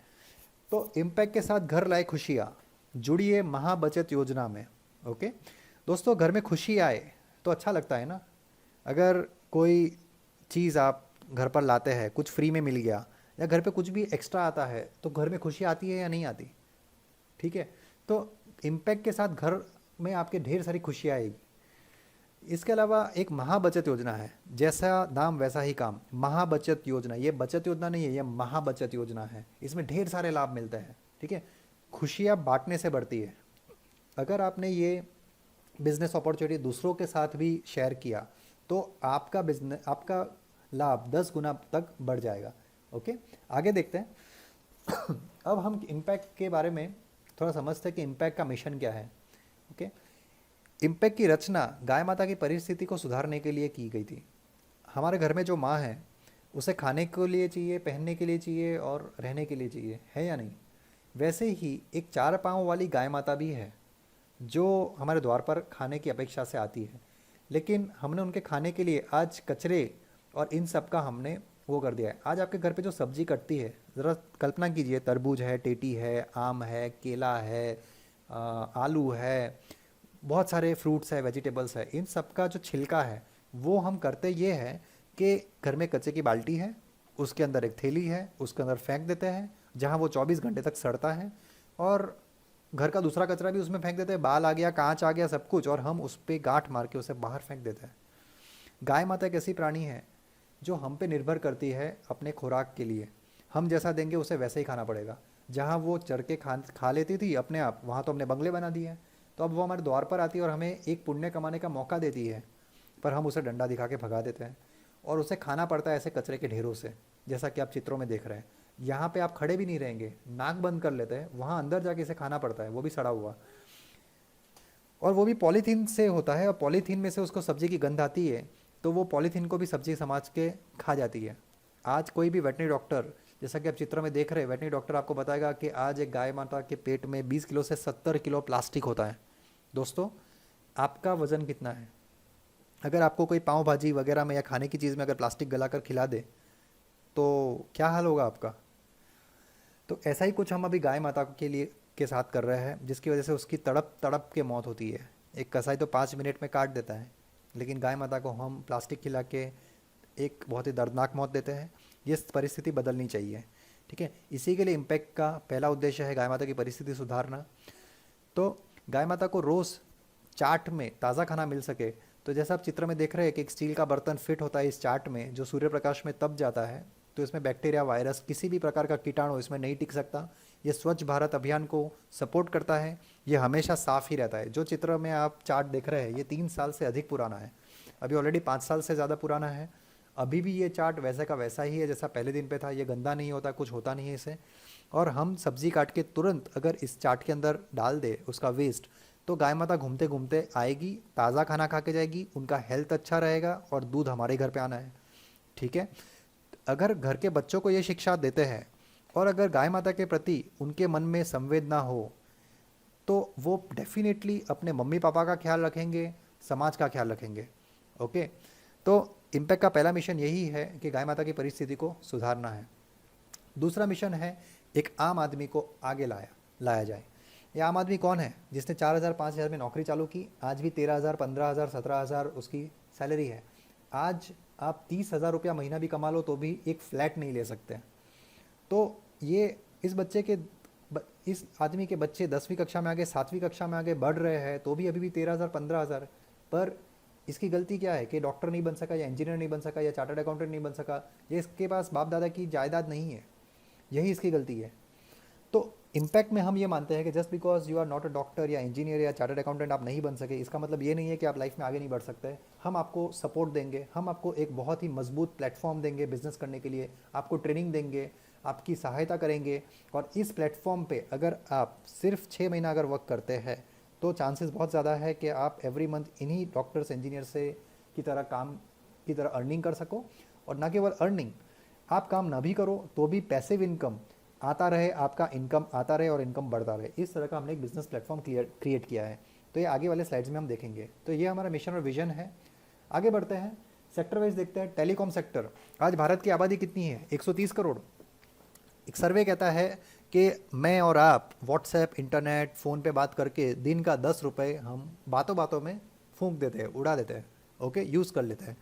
तो इम्पैक्ट के साथ घर लाए खुशियाँ, जुड़िए महाबचत योजना में। ओके दोस्तों, घर में खुशी आए तो अच्छा लगता है ना। अगर कोई चीज़ आप घर पर लाते हैं, कुछ फ्री में मिल गया, या घर पे कुछ भी एक्स्ट्रा आता है, तो घर में खुशी आती है या नहीं आती? ठीक है, तो इम्पैक्ट के साथ घर में आपके ढेर सारी खुशियाँ आएगी। इसके अलावा एक महाबचत योजना है, जैसा नाम वैसा ही काम, महाबचत योजना। ये बचत योजना नहीं है, ये महाबचत योजना है। इसमें ढेर सारे लाभ मिलते हैं। ठीक है, खुशियाँ बांटने से बढ़ती है। अगर आपने ये बिजनेस अपॉर्चुनिटी दूसरों के साथ भी शेयर किया तो आपका बिजनेस, आपका लाभ 10 गुना तक बढ़ जाएगा। ओके, आगे देखते हैं। अब हम इम्पैक्ट के बारे में थोड़ा समझते हैं कि इम्पैक्ट का मिशन क्या है। ओके, इम्पैक्ट की रचना गाय माता की परिस्थिति को सुधारने के लिए की गई थी। हमारे घर में जो माँ है, उसे खाने के लिए चाहिए, पहनने के लिए चाहिए और रहने के लिए चाहिए, है या नहीं? वैसे ही एक 4 पाँव वाली गाय माता भी है जो हमारे द्वार पर खाने की अपेक्षा से आती है, लेकिन हमने उनके खाने के लिए आज कचरे और इन सब का हमने वो कर दिया है। आज आपके घर पे जो सब्जी कटती है, ज़रा कल्पना कीजिए, तरबूज है, टेटी है, आम है, केला है, आलू है, बहुत सारे फ्रूट्स है, वेजिटेबल्स है, इन सब का जो छिलका है वो हम करते ये है कि घर में कच्चे की बाल्टी है, उसके अंदर एक थैली है, उसके अंदर फेंक देते हैं, जहाँ वो 24 घंटे तक सड़ता है, और घर का दूसरा कचरा भी उसमें फेंक देते हैं, बाल आ गया, कांच आ गया, सब कुछ, और हम उस पर गांठ मार के उसे बाहर फेंक देते हैं। गाय माता एक ऐसी प्राणी है जो हम पे निर्भर करती है अपने खुराक के लिए। हम जैसा देंगे उसे वैसे ही खाना पड़ेगा। जहाँ वो चर के खा लेती थी अपने आप, वहाँ तो हमने बंगले बना दिए हैं। तो अब वो हमारे द्वार पर आती है और हमें एक पुण्य कमाने का मौका देती है, पर हम उसे डंडा दिखा के भगा देते हैं, और उसे खाना पड़ता है ऐसे कचरे के ढेरों से, जैसा कि आप चित्रों में देख रहे हैं। यहाँ पे आप खड़े भी नहीं रहेंगे, नाक बंद कर लेते हैं, वहाँ अंदर जाके इसे खाना पड़ता है, वो भी सड़ा हुआ, और वो भी पॉलीथीन से होता है, और पॉलीथीन में से उसको सब्जी की गंध आती है, तो वो पॉलीथीन को भी सब्जी समझ के खा जाती है। आज कोई भी वेटनरी डॉक्टर, जैसा कि आप चित्र में देख रहे हैं, वेटनरी डॉक्टर आपको बताएगा कि आज एक गाय माता के पेट में 20 किलो से 70 किलो प्लास्टिक होता है। दोस्तों, आपका वज़न कितना है? अगर आपको कोई पाव भाजी वगैरह में या खाने की चीज़ में अगर प्लास्टिक गलाकर खिला दे तो क्या हाल होगा आपका? तो ऐसा ही कुछ हम अभी गाय माता के लिए के साथ कर रहे हैं, जिसकी वजह से उसकी तड़प तड़प के मौत होती है। एक कसाई तो 5 मिनट में काट देता है, लेकिन गाय माता को हम प्लास्टिक खिला के एक बहुत ही दर्दनाक मौत देते हैं। ये परिस्थिति बदलनी चाहिए। ठीक है, इसी के लिए इम्पैक्ट का पहला उद्देश्य है गाय माता की परिस्थिति सुधारना। तो गाय माता को रोज़ चाट में ताज़ा खाना मिल सके, तो जैसा आप चित्र में देख रहे हैं कि एक स्टील का बर्तन फिट होता है इस चाट में, जो सूर्य प्रकाश में तप जाता है, तो इसमें बैक्टीरिया, वायरस, किसी भी प्रकार का कीटाणु इसमें नहीं टिक सकता। ये स्वच्छ भारत अभियान को सपोर्ट करता है। ये हमेशा साफ़ ही रहता है। जो चित्र में आप चाट देख रहे हैं, ये 3 साल से अधिक पुराना है, अभी ऑलरेडी 5 साल से ज़्यादा पुराना है। अभी भी ये चाट वैसे का वैसा ही है जैसा पहले दिन पे था। ये गंदा नहीं होता, कुछ होता नहीं है इसे। और हम सब्जी काट के तुरंत अगर इस चाट के अंदर डाल दे उसका वेस्ट, तो गाय माता घूमते घूमते आएगी, ताज़ा खाना खा के जाएगी, उनका हेल्थ अच्छा रहेगा, और दूध हमारे घर पे आना है। ठीक है, अगर घर के बच्चों को ये शिक्षा देते हैं और अगर गाय माता के प्रति उनके मन में संवेदना हो, तो वो डेफिनेटली अपने मम्मी पापा का ख्याल रखेंगे, समाज का ख्याल रखेंगे। ओके, तो इम्पैक्ट का पहला मिशन यही है कि गाय माता की परिस्थिति को सुधारना है। दूसरा मिशन है एक आम आदमी को आगे लाया जाए। ये आम आदमी कौन है? जिसने 4,000 5,000 में नौकरी चालू की, आज भी 13,000 15,000 17,000 उसकी सैलरी है। आज आप 30,000 रुपया महीना भी कमा लो तो भी एक फ्लैट नहीं ले सकते। तो ये इस आदमी के बच्चे 10वीं कक्षा में आगे 7वीं कक्षा में आगे बढ़ रहे हैं तो भी अभी भी 13,000 15,000। पर इसकी गलती क्या है कि डॉक्टर नहीं बन सका, या इंजीनियर नहीं बन सका, या चार्टर्ड अकाउंटेंट नहीं बन सका, ये इसके पास बाप दादा की जायदाद नहीं है, यही इसकी गलती है। तो इम्पैक्ट में हम ये मानते हैं कि just because you are not a doctor या इंजीनियर या चार्टर्ड अकाउंटेंट आप नहीं बन सके, इसका मतलब ये नहीं है कि आप लाइफ में आगे नहीं बढ़ सकते। हम आपको सपोर्ट देंगे, हम आपको एक बहुत ही मजबूत प्लेटफॉर्म देंगे बिजनेस करने के लिए, आपको ट्रेनिंग देंगे, आपकी सहायता करेंगे। और इस प्लेटफॉर्म पे अगर आप सिर्फ 6 महीना अगर वर्क करते हैं तो चांसेस बहुत ज़्यादा है कि आप एवरी मंथ इन्हीं डॉक्टर्स इंजीनियर से की तरह अर्निंग कर सको। और ना केवल अर्निंग, आप काम ना भी करो तो भी पैसिव इनकम आता रहे, आपका इनकम आता रहे और इनकम बढ़ता रहे। इस तरह का हमने एक बिजनेस प्लेटफॉर्म क्रिएट किया है। तो ये आगे वाले स्लाइड्स में हम देखेंगे। तो ये हमारा मिशन और विजन है। आगे बढ़ते हैं, सेक्टर वाइज देखते हैं। टेलीकॉम सेक्टर, आज भारत की आबादी कितनी है? 130 करोड़। एक सर्वे कहता है कि मैं और आप व्हाट्सएप, इंटरनेट, फ़ोन पे बात करके दिन का 10 रुपये हम बातों बातों में फूंक देते हैं, उड़ा देते हैं, ओके, यूज़ कर लेते हैं।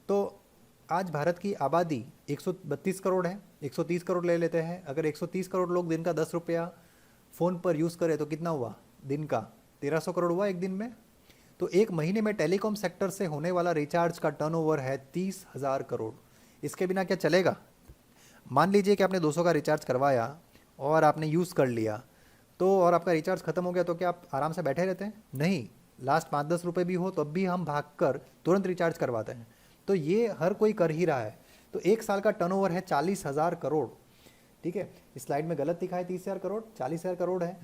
तो आज भारत की आबादी 132 करोड़ है, 130 करोड़ ले लेते हैं। अगर 130 करोड़ लोग दिन का 10 रुपया फ़ोन पर यूज़ करें तो कितना हुआ? दिन का 1300 करोड़ हुआ एक दिन में। तो एक महीने में टेलीकॉम सेक्टर से होने वाला रिचार्ज का टर्नओवर है 30,000 करोड़। इसके बिना क्या चलेगा? मान लीजिए कि आपने 200 का रिचार्ज करवाया और आपने यूज़ कर लिया, तो और आपका रिचार्ज ख़त्म हो गया तो क्या आप आराम से बैठे रहते हैं? नहीं, लास्ट 5-10 रुपये भी हो तब भी हम भागकर तुरंत रिचार्ज करवाते हैं। तो ये हर कोई कर ही रहा है। तो एक साल का टर्नओवर है 40,000 करोड़। ठीक है, इस स्लाइड में गलत लिखा है 30,000 करोड़, 40,000 करोड़ है।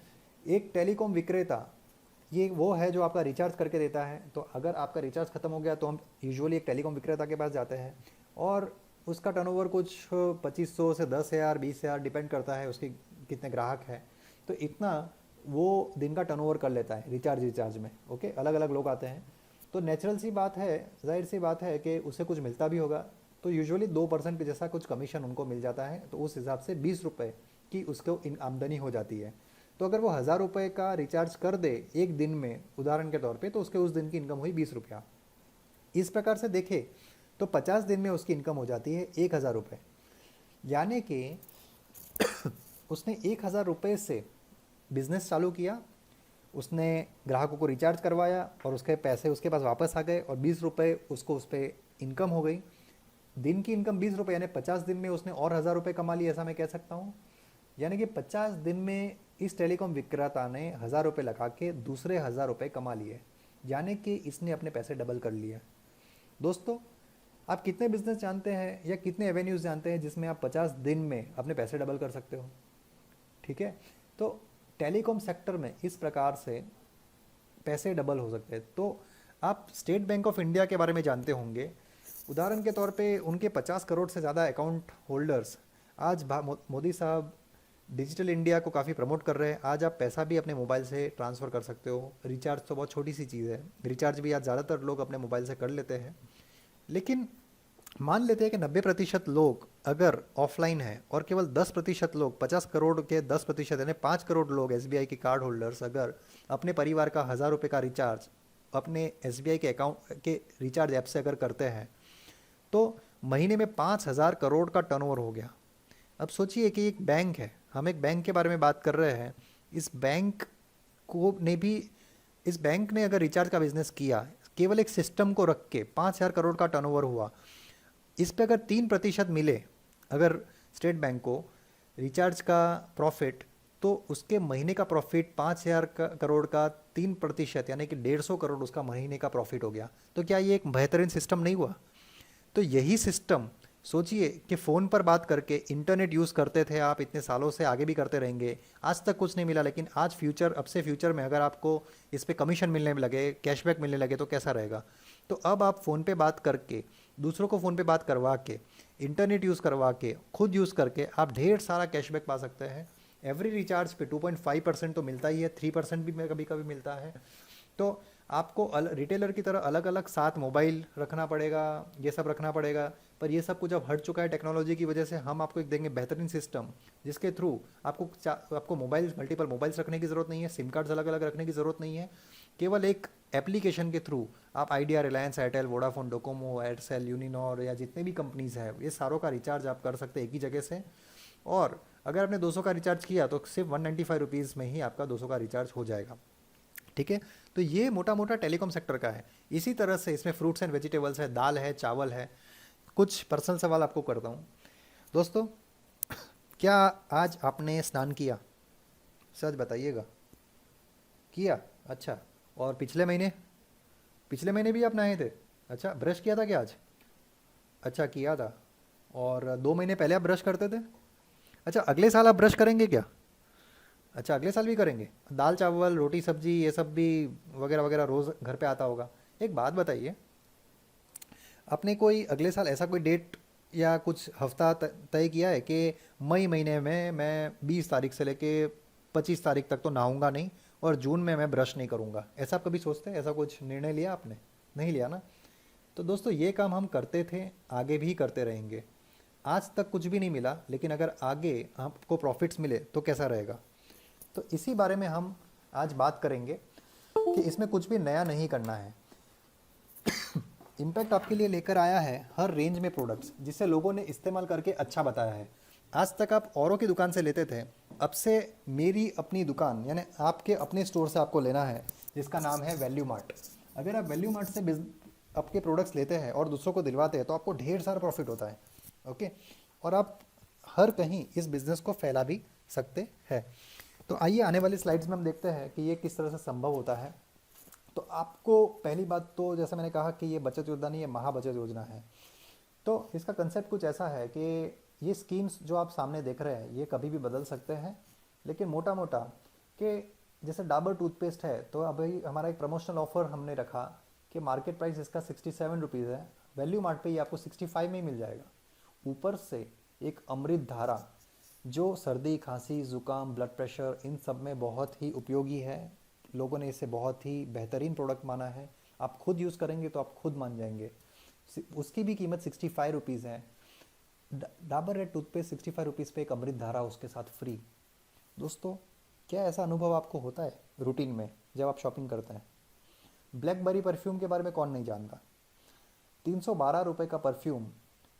एक टेलीकॉम विक्रेता ये वो है जो आपका रिचार्ज करके देता है। तो अगर आपका रिचार्ज खत्म हो गया तो हम यूजुअली एक टेलीकॉम विक्रेता के पास जाते हैं और उसका टर्नओवर कुछ 2500 से 10,000 20,000 डिपेंड करता है उसके कितने ग्राहक हैं। तो इतना वो दिन का टर्नओवर कर लेता है रिचार्ज में। ओके, अलग अलग लोग आते हैं तो नेचुरल सी बात है, जाहिर सी बात है कि उससे कुछ मिलता भी होगा। तो यूजुअली 2% के जैसा कुछ कमीशन उनको मिल जाता है। तो उस हिसाब से 20 रुपये की उसको आमदनी हो जाती है। तो अगर वो 1,000 रुपये का रिचार्ज कर दे एक दिन में उदाहरण के तौर पे, तो उसके उस दिन की इनकम हुई 20 रुपया। इस प्रकार से देखें तो 50 दिन में उसकी इनकम हो जाती है 1,000 रुपये। यानी कि उसने 1,000 रुपये से बिजनेस चालू किया, उसने ग्राहकों को रिचार्ज करवाया और उसके पैसे उसके पास वापस आ गए और 20 रुपये उसको उस पर इनकम हो गई। दिन की इनकम 20 रुपये, यानी 50 दिन में उसने और 1,000 रुपये कमा लिए, ऐसा मैं कह सकता हूँ। यानी कि 50 दिन में इस टेलीकॉम विक्रेता ने 1,000 रुपये लगा के दूसरे 1,000 रुपये कमा लिए, यानी कि इसने अपने पैसे डबल कर लिए। दोस्तों, आप कितने बिजनेस जानते हैं या कितने एवेन्यूज़ जानते हैं जिसमें आप 50 दिन में अपने पैसे डबल कर सकते हो? ठीक है, तो टेलीकॉम सेक्टर में इस प्रकार से पैसे डबल हो सकते हैं। तो आप स्टेट बैंक ऑफ इंडिया के बारे में जानते होंगे। उदाहरण के तौर पे उनके 50 करोड़ से ज़्यादा अकाउंट होल्डर्स आज मोदी साहब डिजिटल इंडिया को काफ़ी प्रमोट कर रहे हैं। आज आप पैसा भी अपने मोबाइल से ट्रांसफ़र कर सकते हो। रिचार्ज तो बहुत छोटी सी चीज़ है, रिचार्ज भी आज ज़्यादातर लोग अपने मोबाइल से कर लेते हैं। लेकिन मान लेते हैं कि 90% लोग अगर ऑफलाइन है और केवल 10% लोग, 50 करोड़ के 10% यानी 5 करोड़ लोग SBI के कार्ड होल्डर्स अगर अपने परिवार का 1,000 रुपये का रिचार्ज अपने SBI के अकाउंट के रिचार्ज ऐप से अगर करते हैं तो महीने में 5,000 करोड़ का टर्नओवर हो गया। अब सोचिए कि एक बैंक है, हम एक बैंक के बारे में बात कर रहे हैं। इस बैंक ने अगर रिचार्ज का बिजनेस किया, केवल एक सिस्टम को रख के 5,000 करोड़ का टर्नओवर हुआ। इस पे अगर 3% मिले अगर स्टेट बैंक को रिचार्ज का प्रॉफिट, तो उसके महीने का प्रॉफिट 5,000 करोड़ का 3% यानी कि 150 करोड़ उसका महीने का प्रॉफिट हो गया। तो क्या ये एक बेहतरीन सिस्टम नहीं हुआ? तो यही सिस्टम सोचिए कि फ़ोन पर बात करके इंटरनेट यूज़ करते थे आप इतने सालों से, आगे भी करते रहेंगे, आज तक कुछ नहीं मिला। लेकिन आज अब से फ्यूचर में अगर आपको इस पे कमीशन मिलने लगे, कैशबैक मिलने लगे तो कैसा रहेगा? तो अब आप फ़ोन पे बात करके, दूसरों को फ़ोन पे बात करवा के, इंटरनेट यूज़ करवा के, खुद यूज़ करके आप ढेर सारा कैशबैक पा सकते हैं। एवरी रिचार्ज पे 2.5% तो मिलता ही है, 3% भी कभी कभी मिलता है। तो आपको रिटेलर की तरह अलग अलग 7 मोबाइल रखना पड़ेगा, ये सब रखना पड़ेगा। पर ये सब कुछ अब हट चुका है टेक्नोलॉजी की वजह से। हम आपको एक देंगे बेहतरीन सिस्टम, जिसके थ्रू आपको मोबाइल मल्टीपल मोबाइल्स रखने की ज़रूरत नहीं है, सिम कार्ड्स अलग अलग रखने की ज़रूरत नहीं है। केवल एक एप्लीकेशन के थ्रू आप idea, Reliance, Airtel, Vodafone, Docomo, Aircel, Uninor या जितने भी कंपनीज़ हैं, ये सारों का रिचार्ज आप कर सकते हैं एक ही जगह से। और अगर आपने 200 का रिचार्ज किया तो सिर्फ 195 रुपीज़ में ही आपका 200 का रिचार्ज हो जाएगा। ठीक है। तो ये मोटा मोटा टेलीकॉम सेक्टर का है। इसी तरह से इसमें फ्रूट्स एंड वेजिटेबल्स है, दाल है, चावल है। कुछ पर्सनल सवाल आपको करता हूँ दोस्तों। क्या आज आपने स्नान किया? सच बताइएगा। किया? अच्छा। और पिछले महीने भी आप नहाए थे? अच्छा, ब्रश किया था क्या आज? अच्छा, किया था। और 2 महीने पहले आप ब्रश करते थे? अच्छा, अगले साल आप ब्रश करेंगे क्या? अच्छा, अगले साल भी करेंगे। दाल चावल रोटी सब्जी ये सब भी वगैरह वगैरह रोज़ घर पे आता होगा। एक बात बताइए, आपने कोई अगले साल ऐसा कोई डेट या कुछ हफ्ता तय किया है कि मई महीने में मैं 20 तारीख से लेके 25 तारीख तक तो नहाऊंगा नहीं, और जून में मैं ब्रश नहीं करूंगा? ऐसा आप कभी सोचते हैं? ऐसा कुछ निर्णय लिया आपने? नहीं लिया ना। तो दोस्तों, ये काम हम करते थे, आगे भी करते रहेंगे। आज तक कुछ भी नहीं मिला, लेकिन अगर आगे आपको प्रॉफिट्स मिले तो कैसा रहेगा? तो इसी बारे में हम आज बात करेंगे कि इसमें कुछ भी नया नहीं करना है। इम्पैक्ट आपके लिए लेकर आया है हर रेंज में प्रोडक्ट्स, जिसे लोगों ने इस्तेमाल करके अच्छा बताया है। आज तक आप औरों की दुकान से लेते थे, अब से मेरी अपनी दुकान यानी आपके अपने स्टोर से आपको लेना है, जिसका नाम है वैल्यू मार्ट। अगर आप वैल्यू मार्ट से आपके प्रोडक्ट्स लेते हैं और दूसरों को दिलवाते हैं तो आपको ढेर सारा प्रॉफिट होता है। ओके। और आप हर कहीं इस बिज़नेस को फैला भी सकते हैं। तो आइए आने वाली स्लाइड्स में हम देखते हैं कि ये किस तरह से संभव होता है। तो आपको पहली बात तो जैसे मैंने कहा कि ये बचत योजना नहीं, ये महा बचत योजना है। तो इसका कंसेप्ट कुछ ऐसा है कि ये स्कीम्स जो आप सामने देख रहे हैं ये कभी भी बदल सकते हैं, लेकिन मोटा मोटा कि जैसे डाबर टूथपेस्ट है तो अभी हमारा एक प्रमोशनल ऑफर हमने रखा कि मार्केट प्राइस इसका 67 रुपीज़ है, वैल्यू मार्ट पे ये आपको 65 में ही मिल जाएगा। ऊपर से एक अमृत धारा जो सर्दी, खांसी, ज़ुकाम, ब्लड प्रेशर इन सब में बहुत ही उपयोगी है। लोगों ने इसे बहुत ही बेहतरीन प्रोडक्ट माना है। आप खुद यूज़ करेंगे तो आप खुद मान जाएंगे। उसकी भी कीमत 65 रुपीज़ है। डाबर रेड टूथपेस्ट 65 रुपीज़ पे एक अमृत धारा उसके साथ फ्री। दोस्तों, क्या ऐसा अनुभव आपको होता है रूटीन में जब आप शॉपिंग करते हैं? ब्लैकबेरी परफ्यूम के बारे में कौन नहीं जानता? 312 रुपये का परफ्यूम,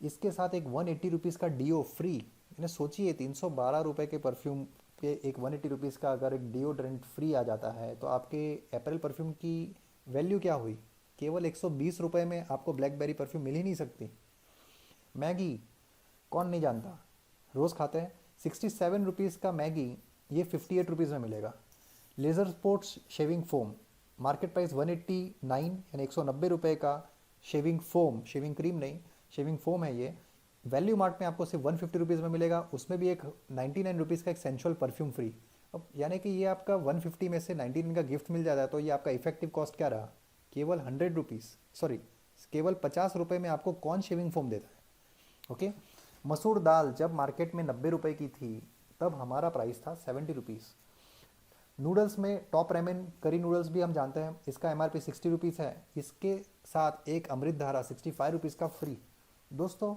इसके साथ एक 180 रुपीज़ का डीओ फ्री। यानी सोचिए, 312 रुपये के परफ्यूम पे एक 180 रुपीज़ का अगर एक डिओड्रेंट फ्री आ जाता है तो आपके अप्रैल परफ्यूम की वैल्यू क्या हुई? केवल 120 रुपये में आपको ब्लैकबेरी परफ्यूम मिल ही नहीं सकती। मैगी कौन नहीं जानता, रोज़ खाते हैं। 67 रुपीज़ का मैगी ये 58 रुपीज़ में मिलेगा। Laser sports shaving foam, market price 189 यानी 190 रुपये का शेविंग फोम, शेविंग क्रीम नहीं, शेविंग फोम है ये। वैल्यू मार्ट में आपको सिर्फ 150 रुपीज़ में मिलेगा, उसमें भी एक 99 रुपीज़ का एक सेंसुअल परफ्यूम फ्री। अब यानी कि ये आपका 150 में से 99 का गिफ्ट मिल जाता है, तो ये आपका इफेक्टिव कॉस्ट क्या रहा? केवल 100 रुपीज़, सॉरी केवल 50 रुपये में आपको कौन शेविंग फोम देता है? ओके। मसूर दाल जब मार्केट में 90 रुपये की थी तब हमारा प्राइस था 70 रुपीज़। नूडल्स में टॉप रेमन करी नूडल्स भी हम जानते हैं, इसका एमआरपी 60 रुपीज़ है, इसके साथ एक अमृत धारा 65 रुपीज़ का फ्री। दोस्तों,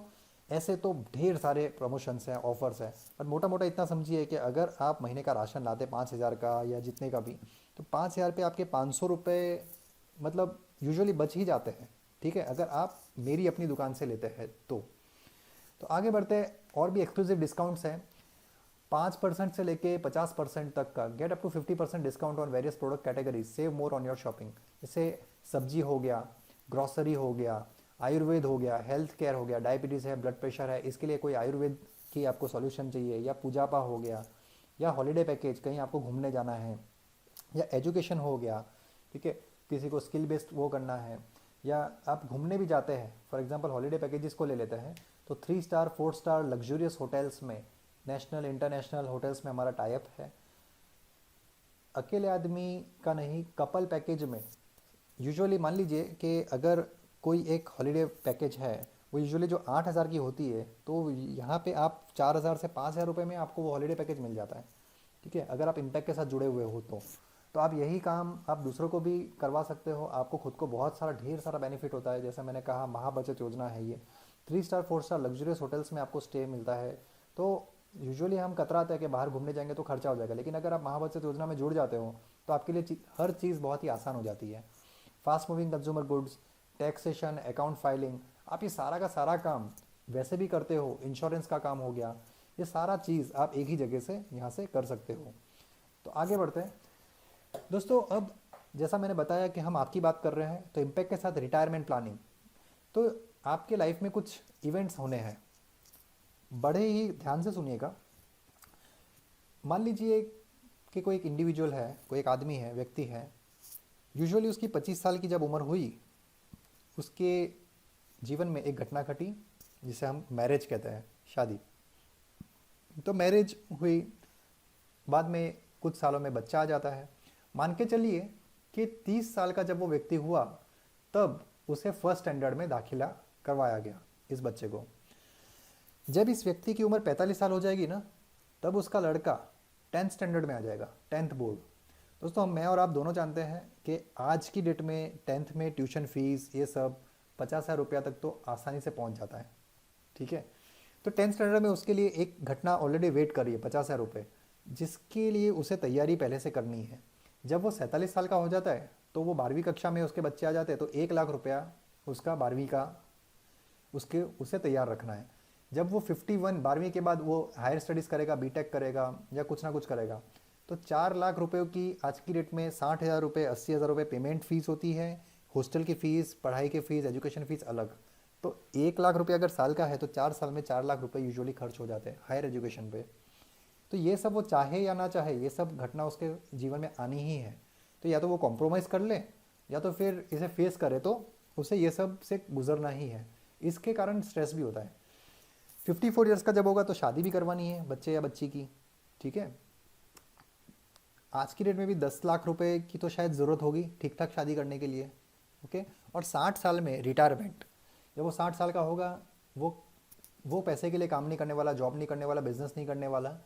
ऐसे तो ढेर सारे प्रमोशंस हैं, ऑफर्स हैं, पर मोटा मोटा इतना समझिए कि अगर आप महीने का राशन लाते 5,000 का या जितने का भी, तो 5,000 पे आपके 500 रुपये मतलब यूजुअली बच ही जाते हैं। ठीक है, अगर आप मेरी अपनी दुकान से लेते हैं तो आगे बढ़ते हैं। और भी एक्सक्लूसिव डिस्काउंट्स हैं, 5% से लेके 50% तक का, get up to 50% discount on various product categories, save more on your shopping. जैसे सब्जी हो गया, ग्रॉसरी हो गया, आयुर्वेद हो गया, हेल्थ केयर हो गया, डायबिटीज़ है, ब्लड प्रेशर है, इसके लिए कोई आयुर्वेद की आपको सॉल्यूशन चाहिए, या पूजापा हो गया, या हॉलीडे पैकेज कहीं आपको घूमने जाना है, या एजुकेशन हो गया। ठीक है, किसी को स्किल बेस्ड वो करना है, या आप घूमने भी जाते हैं, फॉर एग्जांपल हॉलीडे पैकेजेस को ले लेते हैं तो 3 स्टार 4 स्टार लग्जूरियस होटल्स में, नेशनल इंटरनेशनल होटल्स में हमारा टाई अप है। अकेले आदमी का नहीं, कपल पैकेज में यूजुअली मान लीजिए कि अगर कोई एक हॉलीडे पैकेज है वो यूजुअली जो 8,000 की होती है, तो यहाँ पे आप 4,000 से 5,000 रुपये में आपको वो हॉलीडे पैकेज मिल जाता है। ठीक है, अगर आप इम्पैक्ट के साथ जुड़े हुए हो तो। तो आप यही काम आप दूसरों को भी करवा सकते हो, आपको खुद को बहुत सारा ढेर सारा बेनिफिट होता है। जैसे मैंने कहा, महाबचत योजना है ये। 3 स्टार 4 स्टार लग्जरियस होटल्स में आपको स्टे मिलता है। तो यूजुअली हम कतराते हैं कि बाहर घूमने जाएंगे तो खर्चा हो जाएगा, लेकिन अगर आप महाबचत योजना में जुड़ जाते हो तो आपके लिए हर चीज़ बहुत ही आसान हो जाती है। Fast moving consumer goods, taxation, account filing, आप ये सारा का सारा काम वैसे भी करते हो। इंश्योरेंस का काम हो गया, ये सारा चीज़ आप एक ही जगह से यहाँ से कर सकते हो। तो आगे बढ़ते हैं दोस्तों। अब जैसा मैंने बताया कि हम आपकी बात कर रहे हैं, तो इम्पैक्ट के साथ रिटायरमेंट प्लानिंग। तो आपके लाइफ में कुछ इवेंट्स होने हैं, बड़े ही ध्यान से सुनिएगा। मान लीजिए कि कोई एक इंडिविजुअल है, कोई एक आदमी है, व्यक्ति है। यूजुअली उसकी 25 साल की जब उम्र हुई, उसके जीवन में एक घटना घटी जिसे हम मैरिज कहते हैं, शादी। तो मैरिज हुई, बाद में कुछ सालों में बच्चा आ जाता है। मान के चलिए कि 30 साल का जब वो व्यक्ति हुआ, तब उसे फर्स्ट स्टैंडर्ड में दाखिला करवाया गया इस बच्चे को। जब इस व्यक्ति की उम्र 45 साल हो जाएगी ना, तब उसका लड़का 10th स्टैंडर्ड में आ जाएगा, 10th बोर्ड। दोस्तों, मैं और आप दोनों जानते हैं कि आज की डेट में 10th में ट्यूशन फीस ये सब 50,000 रुपया तक तो आसानी से पहुंच जाता है। ठीक है, तो 10th स्टैंडर्ड में उसके लिए एक घटना ऑलरेडी वेट कर रही है, 50,000 रुपये, जिसके लिए उसे तैयारी पहले से करनी है। जब वो 47 साल का हो जाता है, तो वो 12वीं कक्षा में उसके बच्चे आ जाते हैं, तो 1 लाख रुपया उसका 12वीं का उसे तैयार रखना है। जब वो 51 12वीं के बाद वो हायर स्टडीज़ करेगा, बीटेक करेगा या कुछ ना कुछ करेगा, तो 4 लाख रुपये की आज की डेट में 60,000 रुपये, 80,000 रुपये पेमेंट फ़ीस होती है। हॉस्टल की फ़ीस, पढ़ाई की फ़ीस, एजुकेशन फ़ीस अलग। तो 1 लाख रुपये अगर साल का है, तो 4 साल में 4 लाख रुपये यूजुअली खर्च हो जाते हैं हायर एजुकेशन पे। तो ये सब वो चाहे या ना चाहे, ये सब घटना उसके जीवन में आनी ही है। तो या तो वो कॉम्प्रोमाइज़ कर ले, या तो फिर इसे फेस करे, तो उसे ये सब से गुजरना ही है। इसके कारण स्ट्रेस भी होता है। 54 ईयर्स का जब होगा तो शादी भी करवानी है बच्चे या बच्ची की। ठीक है, आज की डेट में भी 10 लाख रुपए की तो शायद ज़रूरत होगी ठीक ठाक शादी करने के लिए। ओके, और 60 साल में रिटायरमेंट। जब वो 60 साल का होगा, वो पैसे के लिए काम नहीं करने वाला, जॉब नहीं करने वाला, बिजनेस नहीं करने वाला।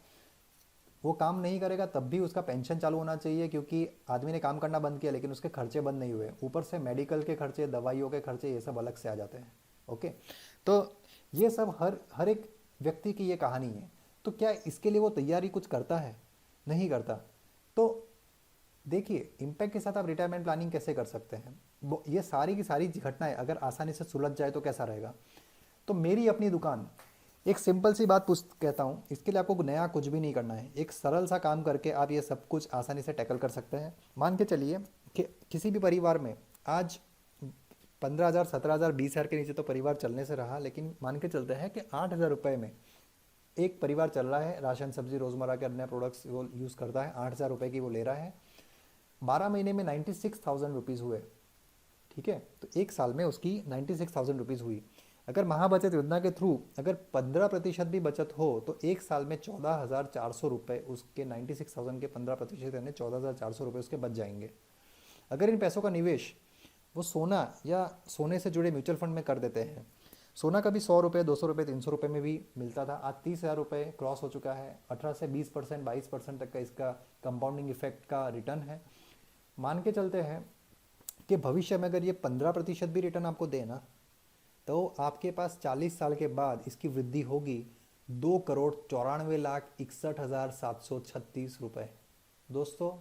वो काम नहीं करेगा तब भी उसका पेंशन चालू होना चाहिए, क्योंकि आदमी ने काम करना बंद किया लेकिन उसके खर्चे बंद नहीं हुए। ऊपर से मेडिकल के खर्चे, दवाइयों के खर्चे, ये सब अलग से आ जाते हैं। ओके, तो ये सब हर एक व्यक्ति की ये कहानी है। तो क्या इसके लिए वो तैयारी कुछ करता है? नहीं करता। तो देखिए, इम्पैक्ट के साथ आप रिटायरमेंट प्लानिंग कैसे कर सकते हैं। ये सारी की सारी घटनाएं अगर आसानी से सुलझ जाए तो कैसा रहेगा। तो मेरी अपनी दुकान, एक सिंपल सी बात पूछ कहता हूँ, इसके लिए आपको नया कुछ भी नहीं करना है। एक सरल सा काम करके आप ये सब कुछ आसानी से टैकल कर सकते हैं। मान के चलिए कि किसी भी परिवार में आज 15,000, 17,000, 20,000 के नीचे तो परिवार चलने से रहा, लेकिन मान के चलते हैं कि 8,000 रुपये में एक परिवार चल रहा है। राशन, सब्जी, रोज़मर्रा के अन्य प्रोडक्ट्स वो यूज़ करता है, 8,000 रुपये की वो ले रहा है। 12 महीने में 96,000 रुपीज़ हुए। ठीक है, तो एक साल में उसकी 96,000 रुपीज़ हुई। अगर महाबचत योजना के थ्रू अगर 15% भी बचत हो, तो एक साल में 14,400 रुपये उसके 96,000 के 15% यानी 14,400 रुपये उसके बच जाएंगे। अगर इन पैसों का निवेश वो सोना या सोने से जुड़े म्यूचुअल फंड में कर देते हैं। सोना कभी 100 रुपये, 200 रुपये, 300 रुपये में भी मिलता था, आज 30,000 रुपये क्रॉस हो चुका है। 18 से 20%, 22% तक का इसका कंपाउंडिंग इफेक्ट का रिटर्न है। मान के चलते हैं कि भविष्य में अगर ये 15% भी रिटर्न आपको देना, तो आपके पास 40 साल के बाद इसकी वृद्धि होगी 2,94,61,736 रुपये। दोस्तों,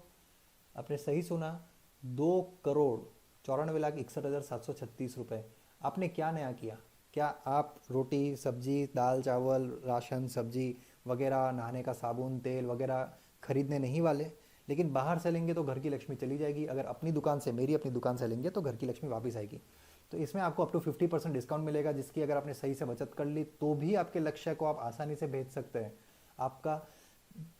आपने सही सुना, 2,94,61,736 रुपये। आपने क्या नया किया? क्या आप रोटी, सब्जी, दाल, चावल, राशन, सब्जी वगैरह, नहाने का साबुन, तेल वगैरह खरीदने नहीं वाले? लेकिन बाहर से लेंगे तो घर की लक्ष्मी चली जाएगी। अगर अपनी दुकान से, मेरी अपनी दुकान से लेंगे तो घर की लक्ष्मी वापस आएगी। तो इसमें आपको अप टू 50% डिस्काउंट मिलेगा, जिसकी अगर आपने सही से बचत कर ली तो भी आपके लक्ष्य को आप आसानी से भेज सकते हैं। आपका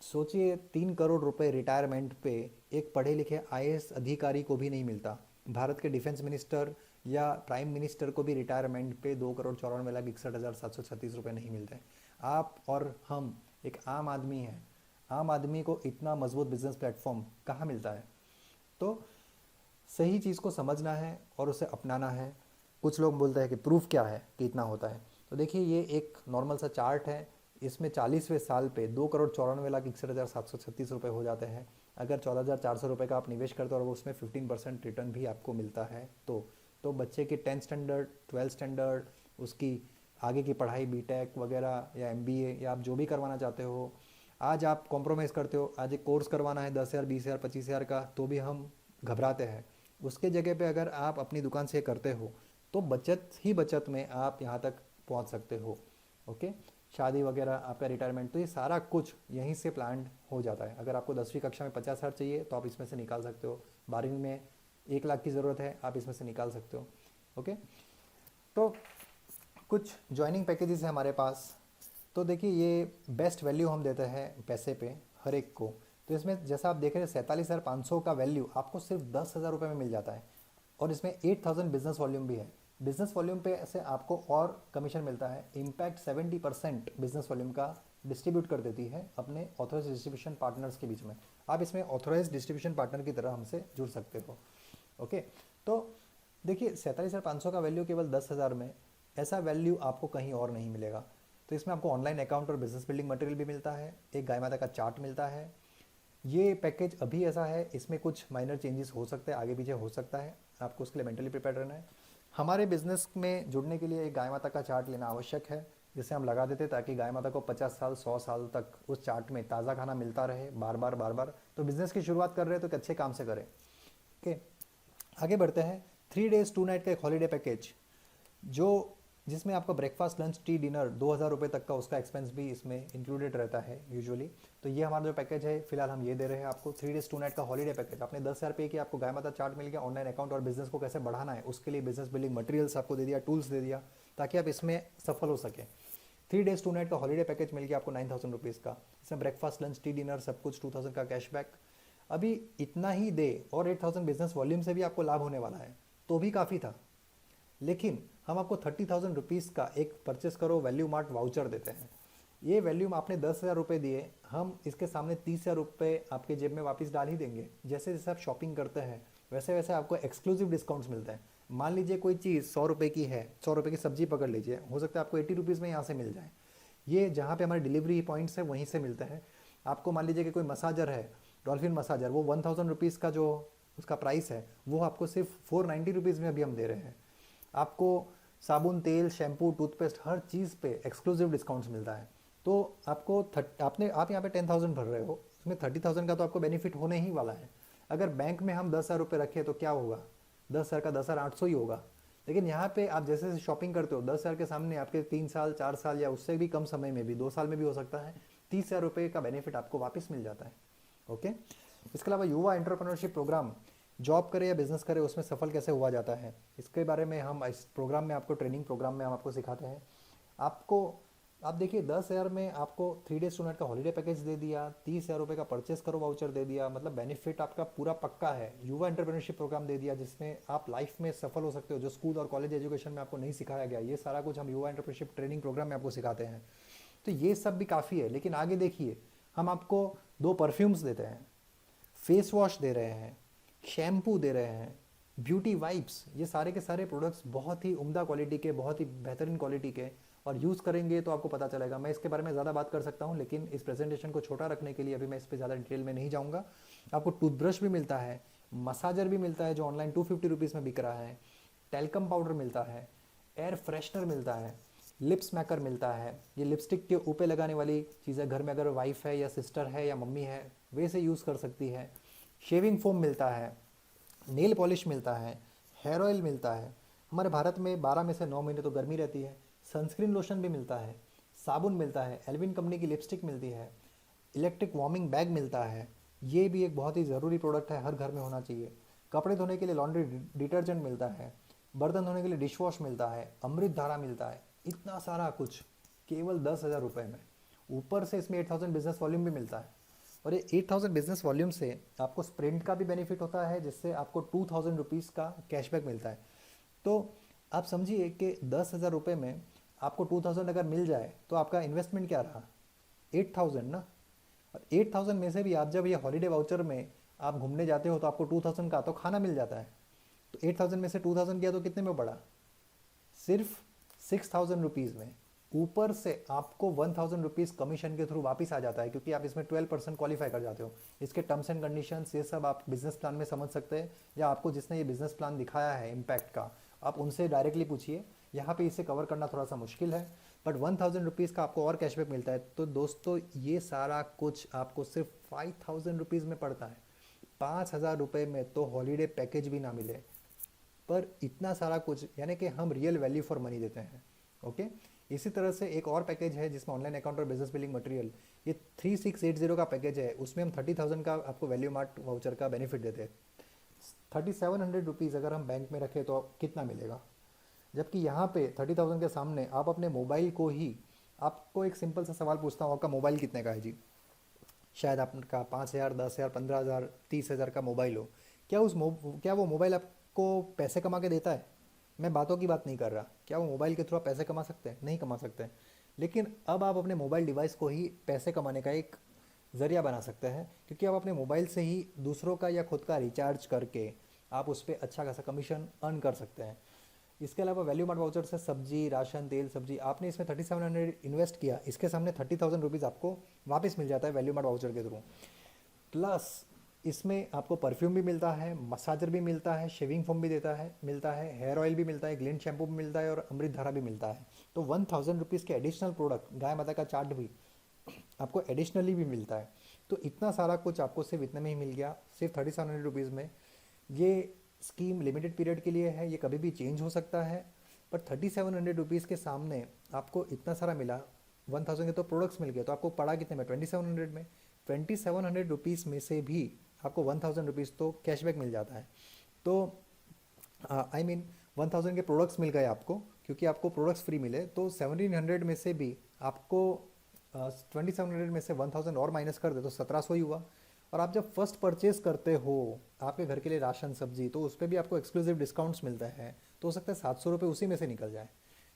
सोचिए, 3 करोड़ रुपए रिटायरमेंट पे एक पढ़े लिखे आईएएस अधिकारी को भी नहीं मिलता। भारत के डिफेंस मिनिस्टर या प्राइम मिनिस्टर को भी रिटायरमेंट पे 2,94,61,736 रुपये नहीं मिलते। आप और हम एक आम आदमी हैं, आम आदमी को इतना मजबूत बिजनेस प्लेटफॉर्म कहाँ मिलता है। तो सही चीज़ को समझना है और उसे अपनाना है। कुछ लोग बोलते हैं कि प्रूफ क्या है कि इतना होता है। तो देखिए, ये एक नॉर्मल सा चार्ट है, इसमें 40वें साल पे 2,94,61,736 रुपये हो जाते हैं। अगर 14,400 रुपये का आप निवेश करते हो और वो उसमें 15% रिटर्न भी आपको मिलता है तो बच्चे की 10th स्टैंडर्ड 12th स्टैंडर्ड उसकी आगे की पढ़ाई बीटेक वगैरह या एमबीए या आप जो भी करवाना चाहते हो, आज आप कॉम्प्रोमाइज़ करते हो, आज एक कोर्स करवाना है 10,000 20,000 25,000 का तो भी हम घबराते हैं। उसके जगह पे अगर आप अपनी दुकान से करते हो तो बचत ही बचत में आप यहाँ तक पहुँच सकते हो। ओके, शादी वगैरह आपका रिटायरमेंट तो ये सारा कुछ यहीं से प्लान हो जाता है। अगर आपको 10वीं कक्षा में 50,000 चाहिए तो आप इसमें से निकाल सकते हो, 12वीं में 1 लाख की ज़रूरत है आप इसमें से निकाल सकते हो। ओके, तो कुछ ज्वाइनिंग पैकेजेस है हमारे पास। तो देखिए ये बेस्ट वैल्यू हम देते हैं पैसे पे हर एक को। तो इसमें जैसा आप देख रहे हैं 47,500 का वैल्यू आपको सिर्फ 10,000 रुपये में मिल जाता है और इसमें 8,000 बिजनेस वॉल्यूम भी है। बिजनेस वॉल्यूम पे ऐसे आपको और कमीशन मिलता है। इम्पैक्ट 70% बिजनेस वॉल्यूम का डिस्ट्रीब्यूट कर देती है अपने ऑथराइज डिस्ट्रीब्यूशन पार्टनर्स के बीच में। आप इसमें ऑथराइज डिस्ट्रीब्यूशन पार्टनर की तरह हमसे जुड़ सकते हो। ओके, तो देखिए 47,500 का वैल्यू केवल 10,000 में, ऐसा वैल्यू आपको कहीं और नहीं मिलेगा। तो इसमें आपको ऑनलाइन अकाउंट और बिजनेस बिल्डिंग मटेरियल भी मिलता है, एक गाय माता का चार्ट मिलता है। ये पैकेज अभी ऐसा है, इसमें कुछ माइनर चेंजेस हो सकते हैं, आगे पीछे हो सकता है, आपको उसके लिए मेंटली प्रिपेयर रहना है। हमारे बिजनेस में जुड़ने के लिए एक गाय माता का चार्ट लेना आवश्यक है, जिसे हम लगा देते ताकि गाय माता को 50 साल 100 साल तक उस चार्ट में ताज़ा खाना मिलता रहे बार बार बार बार। तो बिजनेस की शुरुआत कर रहे हैं तो एक अच्छे काम से करें। ओके, आगे बढ़ते हैं। 3 डेज 2 नाइट का एक हॉलीडे पैकेज जिसमें आपका ब्रेकफास्ट लंच टी डिनर 2,000 रुपये तक का उसका एक्सपेंस भी इसमें इंक्लूडेड रहता है यूजुअली। तो ये हमारा जो पैकेज है फिलहाल हम ये दे रहे हैं आपको 3 डेज 2 नाइट का हॉलीडे पैकेज। आपने 10,000 पे किया, आपको गाय माता चार्ट मिल गया, ऑनलाइन अकाउंट और बिजनेस को कैसे बढ़ाना है उसके लिए बिजनेस बिल्डिंग मटेरियल्स आपको दे दिया, टूल्स दे दिया ताकि आप इसमें सफल हो सके। 3 डेज 2 नाइट का हॉलीडे पैकेज मिल गया आपको 9,000 रुपीज़ का। इसमें ब्रेकफास्ट लंच टी डिनर सब कुछ 2,000 का कैशबैक। अभी इतना ही दे और 8,000 बिजनेस वॉल्यूम से भी आपको लाभ होने वाला है तो भी काफ़ी था, लेकिन हम आपको 30,000 रुपीज़ का एक परचेस करो वैल्यू मार्ट वाउचर देते हैं। ये वैल्यू आपने 10,000 रुपये दिए, हम इसके सामने 30,000 रुपये आपके जेब में वापस डाल ही देंगे। जैसे जैसे आप शॉपिंग करते हैं वैसे वैसे आपको एक्सक्लूसिव डिस्काउंट्स मिलते हैं। मान लीजिए कोई चीज़ 100 रुपये की है, 100 रुपये की सब्जी पकड़ लीजिए, हो सकता है आपको 80 रुपीज़ में यहाँ से मिल जाए। ये जहाँ पे हमारे डिलीवरी पॉइंट्स है वहीं से मिलते हैं आपको। मान लीजिए कि कोई मसाजर है, डॉल्फिन मसाजर, वो 1,000 रुपीज़ का जो उसका प्राइस है वो आपको सिर्फ 490 रुपीज़ में अभी हम दे रहे हैं। आपको साबुन तेल शैम्पू टूथपेस्ट हर चीज़ पे एक्सक्लूसिव डिस्काउंट्स मिलता है। तो आपको आप यहाँ पे 10,000 भर रहे हो, उसमें 30,000 का तो आपको बेनिफिट होने ही वाला है। अगर बैंक में हम 10,000 रुपये रखें तो क्या होगा, 10,000 का 10,800 ही होगा। लेकिन यहाँ पे आप जैसे जैसे शॉपिंग करते हो 10,000 के सामने आपके 3 साल 4 साल या उससे भी कम समय में भी 2 साल में भी हो सकता है 30,000 रुपये का बेनिफिट आपको वापस मिल जाता है। ओके, इसके अलावा युवा एंटरप्रेन्योरशिप प्रोग्राम, जॉब करे या बिजनेस करे उसमें सफल कैसे हुआ जाता है, इसके बारे में हम इस प्रोग्राम में आपको ट्रेनिंग प्रोग्राम में हम आपको सिखाते हैं। आप देखिए 10,000 में आपको 3 डेज 2 नाइट का हॉलीडे पैकेज दे दिया, 30,000 रुपये का परचेस करो वाउचर दे दिया, मतलब बेनिफिट आपका पूरा पक्का है। युवा एंटरप्रेन्योरशिप प्रोग्राम दे दिया जिसमें आप लाइफ में सफल हो सकते हो, जो स्कूल और कॉलेज एजुकेशन में आपको नहीं सिखाया गया, ये सारा कुछ हम युवा एंटरप्रेन्योरशिप ट्रेनिंग प्रोग्राम में आपको सिखाते हैं। तो ये सब भी काफ़ी है, लेकिन आगे देखिए हम आपको 2 परफ्यूम्स देते हैं, फेस वॉश दे रहे हैं, शैम्पू दे रहे हैं, ब्यूटी वाइप्स, ये सारे के सारे प्रोडक्ट्स बहुत ही उम्दा क्वालिटी के, बहुत ही बेहतरीन क्वालिटी के, और यूज़ करेंगे तो आपको पता चलेगा। मैं इसके बारे में ज़्यादा बात कर सकता हूँ लेकिन इस प्रेजेंटेशन को छोटा रखने के लिए अभी मैं इस पर ज़्यादा डिटेल में नहीं जाऊँगा। आपको टूथब्रश भी मिलता है, मसाजर भी मिलता है जो ऑनलाइन 250 रुपीज़ में बिक रहा है, टेल्कम पाउडर मिलता है, एयर फ्रेशनर मिलता है, लिप्स मैकर मिलता है, ये लिपस्टिक के ऊपर लगाने वाली चीज़ें घर में अगर वाइफ है या सिस्टर है या मम्मी है वैसे यूज़ कर सकती है, शेविंग फोम मिलता है, नेल पॉलिश मिलता है, हेयर ऑयल मिलता है। हमारे भारत में 12 में से 9 महीने तो गर्मी रहती है। सनस्क्रीन लोशन भी मिलता है, साबुन मिलता है, एल्विन कंपनी की लिपस्टिक मिलती है, इलेक्ट्रिक वार्मिंग बैग मिलता है, ये भी एक बहुत ही ज़रूरी प्रोडक्ट है, हर घर में होना चाहिए। कपड़े धोने के लिए लॉन्ड्री डिटर्जेंट मिलता है, बर्तन धोने के लिए डिश वॉश मिलता है, अमृत धारा मिलता है, इतना सारा कुछ केवल 10,000 रुपये में। ऊपर से इसमें 8,000 बिजनेस वॉल्यूम भी मिलता है, और ये 8,000 बिजनेस वॉल्यूम से आपको स्प्रिंट का भी बेनिफिट होता है जिससे आपको 2,000 रुपीज़ का कैशबैक मिलता है। तो आप समझिए कि 10,000 रुपये में आपको 2,000 अगर मिल जाए तो आपका इन्वेस्टमेंट क्या रहा, 8,000 ना। और 8,000 में से भी आप जब ये हॉलीडे वाउचर में आप घूमने जाते हो तो आपको 2,000 का तो खाना मिल जाता है। तो 8,000 में से 2,000 किया तो कितने में पड़ा, सिर्फ 6,000 रुपीज़ में। ऊपर से आपको 1000 रुपीज़ कमीशन के थ्रू वापस आ जाता है, क्योंकि आप इसमें 12% क्वालिफाई कर जाते हो। इसके टर्म्स एंड कंडीशंस ये सब आप बिजनेस प्लान में समझ सकते हैं, या आपको जिसने ये बिजनेस प्लान दिखाया है इम्पैक्ट का, आप उनसे डायरेक्टली पूछिए। यहाँ पे इसे कवर करना थोड़ा सा मुश्किल है, बट 1000 रुपीज़ का आपको और कैशबैक मिलता है। तो दोस्तों ये सारा कुछ आपको सिर्फ 5000 रुपीज़ में पड़ता है। 5000 रुपये में तो हॉलीडे पैकेज भी ना मिले, पर इतना सारा कुछ, यानी कि हम रियल वैल्यू फॉर मनी देते हैं। ओके, इसी तरह से एक और पैकेज है जिसमें ऑनलाइन अकाउंट और बिजनेस बिलिंग मटेरियल, ये 3680 का पैकेज है। उसमें हम 30,000 का आपको वैल्यू मार्ट वाउचर का बेनिफिट देते हैं। 3700 रुपीज़ अगर हम बैंक में रखें तो कितना मिलेगा, जबकि यहाँ पे 30,000 के सामने आप अपने मोबाइल को ही, आपको एक सिंपल सा सवाल पूछता हूँ, आपका मोबाइल कितने का है जी? शायद आपका 5,000, 10,000, 15,000, 30,000 का मोबाइल हो। क्या वो मोबाइल आपको पैसे कमा के देता है? मैं बातों की बात नहीं कर रहा। क्या वो मोबाइल के थ्रू आप पैसे कमा सकते हैं? नहीं कमा सकते हैं। लेकिन अब आप अपने मोबाइल डिवाइस को ही पैसे कमाने का एक ज़रिया बना सकते हैं, क्योंकि आप अपने मोबाइल से ही दूसरों का या खुद का रिचार्ज करके आप उस पर अच्छा खासा कमीशन अर्न कर सकते हैं। इसके अलावा वैल्यू मार्ट वाउचर से सब्जी, राशन, तेल, सब्जी, आपने इसमें 3700 इन्वेस्ट किया, इसके सामने 30,000 रुपीज़ आपको वापस मिल जाता है वैल्यू मार्ट वाउचर के थ्रू। प्लस इसमें आपको परफ्यूम भी मिलता है, मसाजर भी मिलता है, शेविंग फोम भी मिलता है, हेयर ऑयल भी मिलता है, ग्लिन शैम्पू भी मिलता है और अमृत धारा भी मिलता है। तो 1000 रुपीज़ के एडिशनल प्रोडक्ट, गाय माता का चार्ट भी आपको एडिशनली भी मिलता है। तो इतना सारा कुछ आपको सिर्फ इतने में ही मिल गया, सिर्फ 3700 रुपीज़ में। ये स्कीम लिमिटेड पीरियड के लिए है, ये कभी भी चेंज हो सकता है, पर 3700 रुपीज़ के सामने आपको इतना सारा मिला। 1000 के तो प्रोडक्ट्स मिल गए, तो आपको पड़ा कितने में? 2700 में। 2700 रुपीज़ में से भी आपको 1000 रुपीज़ तो कैशबैक मिल जाता है। तो आई मीन 1000 के प्रोडक्ट्स मिल गए आपको, क्योंकि आपको प्रोडक्ट्स फ्री मिले। तो 1700 में से भी आपको 2700 में से 1000 और माइनस कर दे तो 1700 ही हुआ। और आप जब फर्स्ट परचेज करते हो आपके घर के लिए राशन सब्जी, तो उस पर भी आपको एक्सक्लूसिव डिस्काउंट्स मिलता है। तो हो सकता है 700 रुपये उसी में से निकल जाए।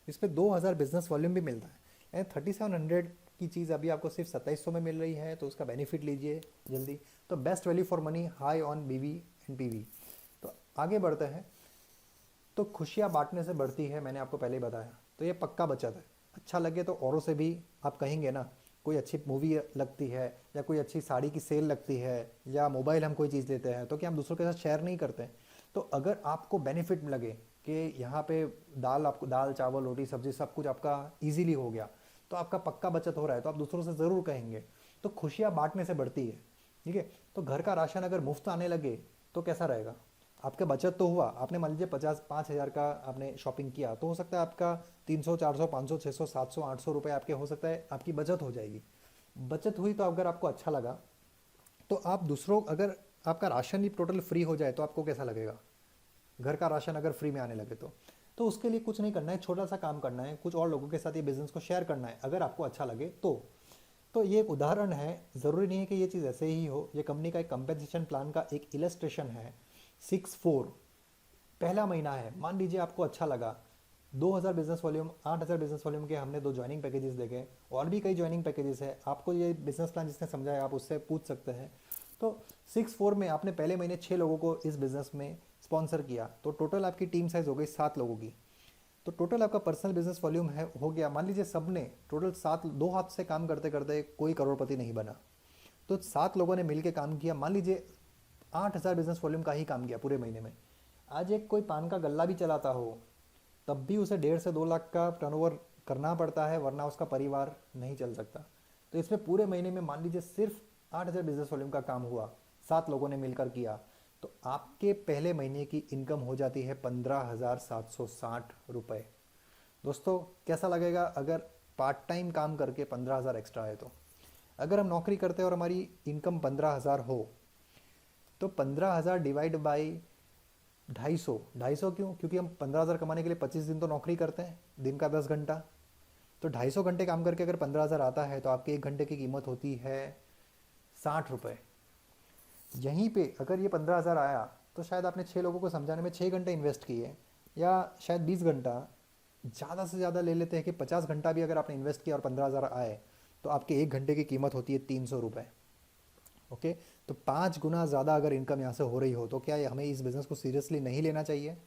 इस पर 2000 बिजनेस वॉल्यूम भी मिलता है। यानी 3700 की चीज़ अभी आपको सिर्फ 2700 में मिल रही है, तो उसका बेनिफिट लीजिए जल्दी। तो best value for money, high on बीवी एंड पीवी। तो आगे बढ़ते हैं। तो खुशियाँ बांटने से बढ़ती है, मैंने आपको पहले ही बताया। तो ये पक्का बचत है। अच्छा लगे तो औरों से भी आप कहेंगे ना, कोई अच्छी मूवी लगती है या कोई अच्छी साड़ी की सेल लगती है या मोबाइल हम कोई चीज़ लेते हैं, तो क्या हम दूसरों के साथ शेयर नहीं करते? तो अगर आपको बेनिफिट लगे कि यहाँ पे आपको दाल चावल रोटी सब्जी सब कुछ आपका इजीली हो गया, तो आपका पक्का बचत हो रहा है, तो आप दूसरों से ज़रूर कहेंगे। तो खुशियाँ बांटने से बढ़ती है। ठीक है, तो घर का राशन अगर मुफ्त आने लगे तो कैसा रहेगा? आपका बचत तो हुआ। आपने मान लीजिए 5,000 का आपने शॉपिंग किया, तो हो सकता है आपका 300, 400, 500, 600, 700, 800 रुपये आपके हो सकता है आपकी बचत हो जाएगी। बचत हुई तो अगर आपको अच्छा लगा, तो आप दूसरों, अगर आपका राशन ही टोटल फ्री हो जाए तो आपको कैसा लगेगा? घर का राशन अगर फ्री में आने लगे तो उसके लिए कुछ नहीं करना है, छोटा सा काम करना है, कुछ और लोगों के साथ ये बिजनेस को शेयर करना है, अगर आपको अच्छा लगे तो ये एक उदाहरण है। ज़रूरी नहीं है कि ये चीज़ ऐसे ही हो। ये कंपनी का एक कंपेंसेशन प्लान का एक इलस्ट्रेशन है। 6-4 पहला महीना है। मान लीजिए आपको अच्छा लगा, 2000 बिजनेस वॉल्यूम, 8000 बिजनेस वॉल्यूम के हमने 2 ज्वाइनिंग पैकेजेस देखे, और भी कई ज्वाइनिंग पैकेजेस है। आपको ये बिजनेस प्लान जिसने समझाया आप उससे पूछ सकते हैं। तो 6-4 में आपने पहले महीने 6 लोगों को इस बिजनेस में स्पॉन्सर किया, तो टोटल आपकी टीम साइज हो गई 7 लोगों की। तो टोटल आपका पर्सनल बिजनेस वॉल्यूम है हो गया, मान लीजिए सबने टोटल 7, 2 हाथ से काम करते करते कोई करोड़पति नहीं बना, तो 7 लोगों ने मिलकर काम किया। मान लीजिए 8000 बिजनेस वॉल्यूम का ही काम किया पूरे महीने में। आज एक कोई पान का गल्ला भी चलाता हो, तब भी उसे 1.5 से 2 लाख का टर्नओवर करना पड़ता है, वरना उसका परिवार नहीं चल सकता। तो इसमें पूरे महीने में मान लीजिए सिर्फ 8000 बिजनेस वॉल्यूम का काम हुआ, 7 लोगों ने मिलकर किया, तो आपके पहले महीने की इनकम हो जाती है 15,760 रुपये। दोस्तों कैसा लगेगा अगर पार्ट टाइम काम करके 15,000 एक्स्ट्रा है? तो अगर हम नौकरी करते हैं और हमारी इनकम 15,000 हो, तो 15,000 डिवाइड बाई 250, 250 क्यों? क्योंकि हम 15,000 कमाने के लिए 25 दिन तो नौकरी करते हैं, दिन का 10 घंटा। तो 250 घंटे काम करके अगर 15,000 आता है, तो आपके 1 घंटे की कीमत होती है 60 रुपये। यहीं पे अगर ये 15,000 आया, तो शायद आपने 6 लोगों को समझाने में 6 घंटे इन्वेस्ट किए, या शायद 20 घंटा, ज़्यादा से ज़्यादा ले लेते हैं कि 50 घंटा भी अगर आपने इन्वेस्ट किया और 15,000 आए, तो आपके 1 घंटे की कीमत होती है 300 रुपये। ओके, तो 5 गुना ज़्यादा अगर इनकम यहाँ से हो रही हो, तो क्या हमें इस बिज़नेस को सीरियसली नहीं लेना चाहिए?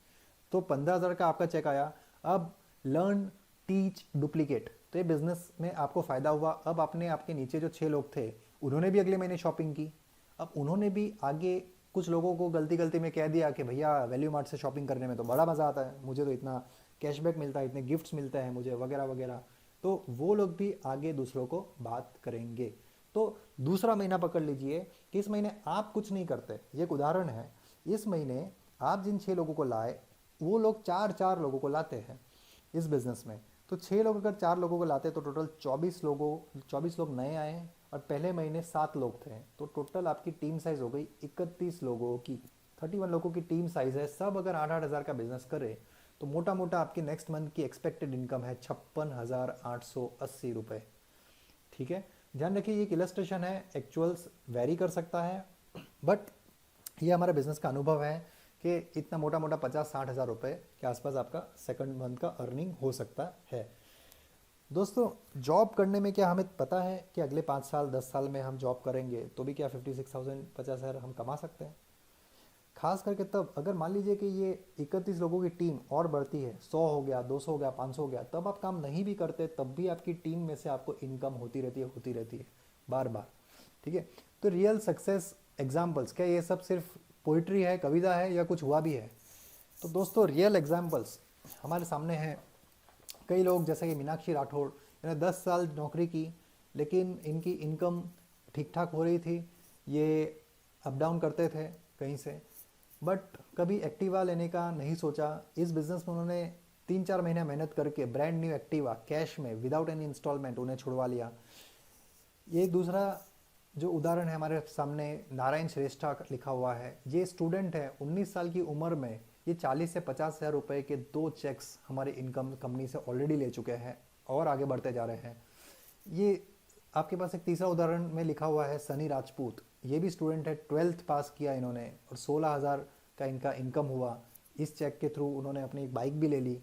तो 15,000 का आपका चेक आया। अब लर्न, टीच, डुप्लीकेट, तो ये बिजनेस में आपको फ़ायदा हुआ। अब आपने आपके नीचे जो 6 लोग थे उन्होंने भी अगले महीने शॉपिंग की। अब उन्होंने भी आगे कुछ लोगों को गलती गलती में कह दिया कि भैया वैल्यू मार्ट से शॉपिंग करने में तो बड़ा मज़ा आता है, मुझे तो इतना कैशबैक मिलता है, इतने गिफ्ट्स मिलते हैं मुझे, वगैरह वगैरह। तो वो लोग भी आगे दूसरों को बात करेंगे। तो दूसरा महीना पकड़ लीजिए कि इस महीने आप कुछ नहीं करते, ये एक उदाहरण है। इस महीने आप जिन 6 लोगों को लाए वो लोग 4 4 लोगों को लाते हैं इस बिज़नेस में। तो 6 लोग अगर 4 लोगों को लाते तो टोटल 24 लोग नए आए, और पहले महीने 7 लोग थे, तो टोटल आपकी टीम साइज़ हो गई 31 लोगों की। 31 लोगों की टीम साइज़ है, सब अगर 8 8 हज़ार का बिजनेस करे तो मोटा मोटा आपकी नेक्स्ट मंथ की एक्सपेक्टेड इनकम है 56,880 रुपये। ठीक है, ध्यान रखिए ये एक इलस्ट्रेशन है, एक्चुअल्स वेरी कर सकता है, बट ये हमारा बिजनेस का अनुभव है कि इतना मोटा मोटा 50-60 हज़ार रुपये के आसपास आपका सेकंड मंथ का अर्निंग हो सकता है। दोस्तों, जॉब करने में क्या हमें पता है कि अगले 5 साल 10 साल में हम जॉब करेंगे तो भी क्या 56,000 50,000 हम कमा सकते हैं? खास करके तब अगर मान लीजिए कि ये 31 लोगों की टीम और बढ़ती है, 100 हो गया, 200 हो गया, 500 हो गया, तब आप काम नहीं भी करते तब भी आपकी टीम में से आपको इनकम होती रहती है बार बार। ठीक है, तो रियल सक्सेस एग्जाम्पल्स, क्या ये सब सिर्फ पोइट्री है, कविता है, या कुछ हुआ भी है? तो दोस्तों रियल एग्जाम्पल्स हमारे सामने हैं। कई लोग जैसे कि मीनाक्षी राठौड़, इन्होंने 10 साल नौकरी की लेकिन इनकी इनकम ठीक ठाक हो रही थी, ये अप डाउन करते थे कहीं से, बट कभी एक्टिवा लेने का नहीं सोचा। इस बिज़नेस में उन्होंने 3 4 महीने मेहनत करके ब्रांड न्यू एक्टिवा कैश में विदाउट एनी इंस्टॉलमेंट उन्हें छुड़वा लिया। ये दूसरा जो उदाहरण है हमारे सामने, नारायण श्रेष्ठा लिखा हुआ है। ये स्टूडेंट है, 19 साल की उम्र में ये 40 से 50 हज़ार रुपये के 2 चेक्स हमारे इनकम कंपनी से ऑलरेडी ले चुके हैं और आगे बढ़ते जा रहे हैं। ये आपके पास एक तीसरा उदाहरण में लिखा हुआ है, सनी राजपूत। ये भी स्टूडेंट है, 12th पास किया इन्होंने और 16,000 का इनका इनकम हुआ। इस चेक के थ्रू उन्होंने अपनी एक बाइक भी ले ली।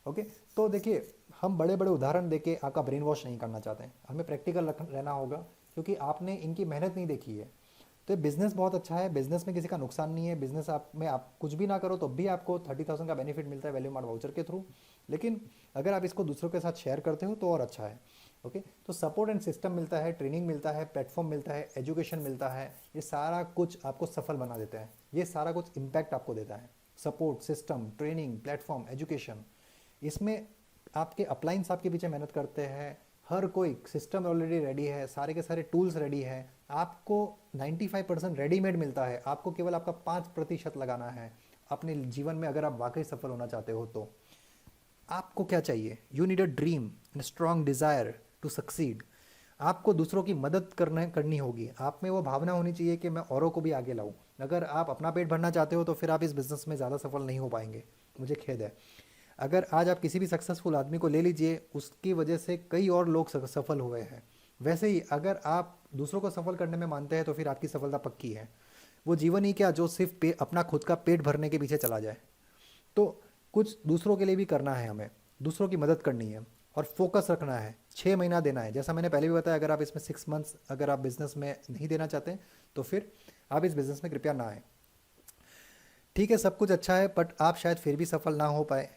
ओके, तो देखिए हम बड़े बड़े उदाहरण देके आपका ब्रेन वॉश नहीं करना चाहते हैं, हमें प्रैक्टिकल रहना होगा क्योंकि आपने इनकी मेहनत नहीं देखी है। तो ये बिज़नेस बहुत अच्छा है, बिज़नेस में किसी का नुकसान नहीं है। बिज़नेस आप में आप कुछ भी ना करो तो भी आपको 30,000 का बेनिफिट मिलता है वैल्यू मार्ट वाउचर के थ्रू, लेकिन अगर आप इसको दूसरों के साथ शेयर करते हो तो और अच्छा है। ओके, तो सपोर्ट एंड सिस्टम मिलता है, ट्रेनिंग मिलता है, प्लेटफॉर्म मिलता है, एजुकेशन मिलता है, ये सारा कुछ आपको सफल बना देता है, ये सारा कुछ इम्पैक्ट आपको देता है। Support system, training, platform, education, इसमें आपके अपलाइंस आपके पीछे मेहनत करते हैं, हर कोई सिस्टम ऑलरेडी रेडी है, सारे के सारे टूल्स रेडी हैं, आपको 95% रेडीमेड मिलता है, आपको केवल आपका 5% लगाना है अपने जीवन में। अगर आप वाकई सफल होना चाहते हो तो आपको क्या चाहिए? You need a dream and strong desire to succeed. आपको दूसरों की मदद करनी होगी, आप में वो भावना होनी चाहिए कि मैं औरों को भी आगे लाऊं। अगर आप अपना पेट भरना चाहते हो तो फिर आप इस बिज़नेस में ज़्यादा सफल नहीं हो पाएंगे, मुझे खेद है। अगर आज आप किसी भी सक्सेसफुल आदमी को ले लीजिए, उसकी वजह से कई और लोग सफल हुए हैं। वैसे ही अगर आप दूसरों को सफल करने में मानते हैं तो फिर आपकी सफलता पक्की है। वो जीवन ही क्या जो सिर्फ अपना खुद का पेट भरने के पीछे चला जाए। तो कुछ दूसरों के लिए भी करना है, हमें दूसरों की मदद करनी है और फोकस रखना है। 6 महीना देना है, जैसा मैंने पहले भी बताया। अगर आप इसमें 6 मंथ्स अगर आप बिजनेस में नहीं देना चाहते तो फिर आप इस बिज़नेस में कृपया ना आए। ठीक है, सब कुछ अच्छा है बट आप शायद फिर भी सफल ना हो पाए।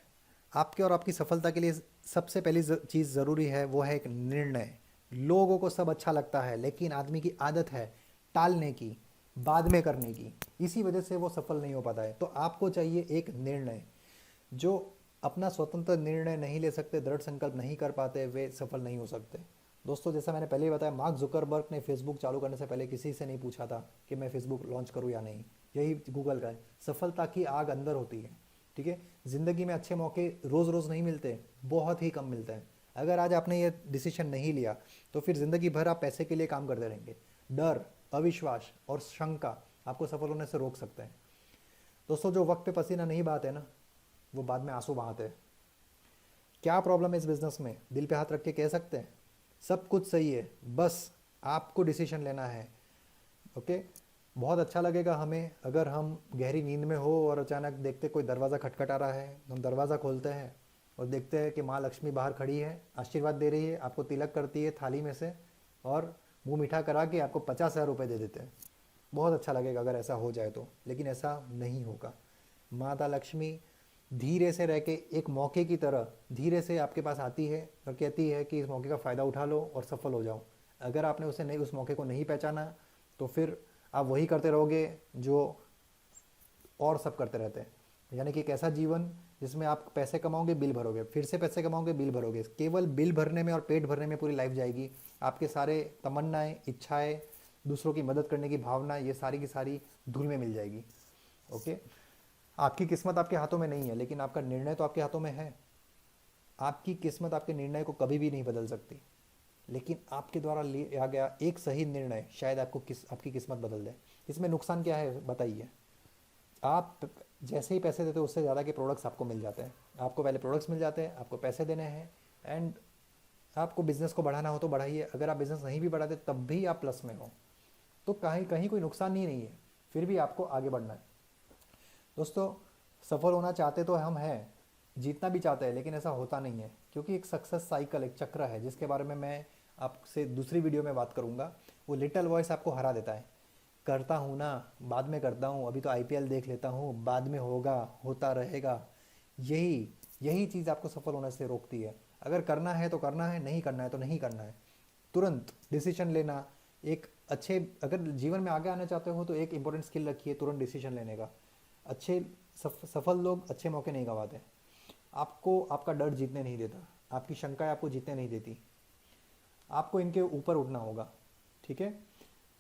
आपके और आपकी सफलता के लिए सबसे पहली चीज़ ज़रूरी है, वो है एक निर्णय। लोगों को सब अच्छा लगता है लेकिन आदमी की आदत है टालने की, बाद में करने की, इसी वजह से वो सफल नहीं हो पाता है। तो आपको चाहिए एक निर्णय। जो अपना स्वतंत्र निर्णय नहीं ले सकते, दृढ़ संकल्प नहीं कर पाते, वे सफल नहीं हो सकते। दोस्तों, जैसा मैंने पहले ही बताया, मार्क जुकरबर्ग ने फेसबुक चालू करने से पहले किसी से नहीं पूछा था कि मैं फेसबुक लॉन्च करूं या नहीं। यही गूगल का है, सफलता की आग अंदर होती है। ठीक है, ज़िंदगी में अच्छे मौके रोज़ रोज़ नहीं मिलते, बहुत ही कम मिलते हैं। अगर आज आपने ये डिसीजन नहीं लिया तो फिर ज़िंदगी भर आप पैसे के लिए काम करते रहेंगे। डर, अविश्वास और शंका आपको सफल होने से रोक सकते हैं। दोस्तों, जो वक्त पे पसीना नहीं बहाते ना, वो बाद में आंसू बहाते हैं। क्या प्रॉब्लम है इस बिज़नेस में? दिल पे हाथ रख के कह सकते हैं सब कुछ सही है, बस आपको डिसीजन लेना है। ओके, बहुत अच्छा लगेगा हमें अगर हम गहरी नींद में हो और अचानक देखते कोई दरवाज़ा खटखटा रहा है, हम दरवाज़ा खोलते हैं और देखते हैं कि माँ लक्ष्मी बाहर खड़ी है, आशीर्वाद दे रही है, आपको तिलक करती है थाली में से और मुंह मीठा करा के आपको 50,000 रुपये दे देते हैं। बहुत अच्छा लगेगा अगर ऐसा हो जाए तो, लेकिन ऐसा नहीं होगा। माता लक्ष्मी धीरे से रह के एक मौके की तरह धीरे से आपके पास आती है और कहती है कि इस मौके का फ़ायदा उठा लो और सफल हो जाओ। अगर आपने उसे नहीं, उस मौके को नहीं पहचाना, तो फिर आप वही करते रहोगे जो और सब करते रहते हैं। यानी कि एक ऐसा जीवन जिसमें आप पैसे कमाओगे, बिल भरोगे, फिर से पैसे कमाओगे, बिल भरोगे, केवल बिल भरने में और पेट भरने में पूरी लाइफ जाएगी। आपके सारे तमन्नाएं, इच्छाएं, दूसरों की मदद करने की भावना, ये सारी की सारी धूल में मिल जाएगी। ओके। आपकी किस्मत आपके हाथों में नहीं है, लेकिन आपका निर्णय तो आपके हाथों में है। आपकी किस्मत आपके निर्णय को कभी भी नहीं बदल सकती, लेकिन आपके द्वारा लिया गया एक सही निर्णय शायद आपकी किस्मत बदल दे। इसमें नुकसान क्या है बताइए? आप जैसे ही पैसे देते हो उससे ज़्यादा के प्रोडक्ट्स आपको मिल जाते हैं। आपको पहले प्रोडक्ट्स मिल जाते हैं, आपको पैसे देने हैं, एंड आपको बिज़नेस को बढ़ाना हो तो बढ़ाइए। अगर आप बिज़नेस नहीं भी बढ़ाते तब भी आप प्लस में हो, तो कहीं कहीं कोई नुकसान ही नहीं है, फिर भी आपको आगे बढ़ना है। दोस्तों, सफल होना चाहते तो हम हैं, जीतना भी चाहते हैं, लेकिन ऐसा होता नहीं है, क्योंकि एक सक्सेस साइकिल, एक चक्र है जिसके बारे में मैं आपसे दूसरी वीडियो में बात करूंगा। वो लिटिल वॉइस आपको हरा देता है, करता हूँ ना, बाद में करता हूँ, अभी तो आईपीएल देख लेता हूँ, बाद में होगा, होता रहेगा। यही यही चीज़ आपको सफल होने से रोकती है। अगर करना है तो करना है, नहीं करना है तो नहीं करना है। तुरंत डिसीजन लेना एक अच्छे, अगर जीवन में आगे आना चाहते हो तो एक इंपॉर्टेंट स्किल रखिए, तुरंत डिसीजन लेने का। अच्छे सफल लोग अच्छे मौके नहीं गंवाते। आपको आपका डर जीतने नहीं देता, आपकी शंकाएं आपको जीतने नहीं देती। आपको इनके ऊपर उठना होगा, ठीक है?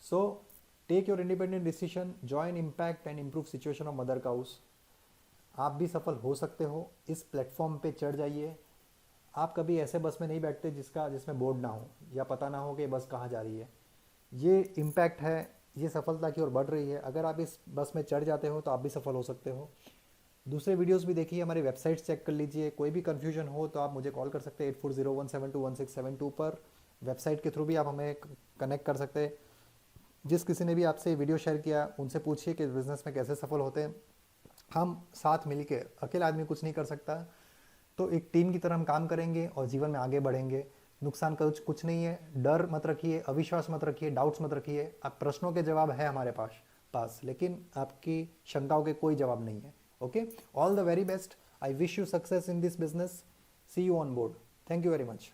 So take your independent decision, join impact and improve situation of mother cows. आप भी सफल हो सकते हो, इस प्लेटफॉर्म पे चढ़ जाइए। आप कभी ऐसे बस में नहीं बैठते जिसमें बोर्ड ना हो या पता ना हो कि बस कहाँ जा रही है। ये इम्पैक्ट है, ये सफलता की ओर बढ़ रही है। अगर आप इस बस में चढ़ जाते हो तो आप भी सफल हो सकते हो। दूसरे वीडियोस भी देखिए, हमारी वेबसाइट चेक कर लीजिए। कोई भी कन्फ्यूजन हो तो आप मुझे कॉल कर सकते हैं 8401721672 पर। वेबसाइट के थ्रू भी आप हमें कनेक्ट कर सकते हैं। जिस किसी ने भी आपसे वीडियो शेयर किया उनसे पूछिए कि बिज़नेस में कैसे सफल होते हैं। हम साथ मिलके, अकेला आदमी कुछ नहीं कर सकता, तो एक टीम की तरह हम काम करेंगे और जीवन में आगे बढ़ेंगे। नुकसान का कुछ नहीं है। डर मत रखिए, अविश्वास मत रखिए, डाउट्स मत रखिए। आप प्रश्नों के जवाब है हमारे पास, लेकिन आपकी शंकाओं के कोई जवाब नहीं है। Okay, all the very best. I wish you success in this business. See you on board. Thank you very much.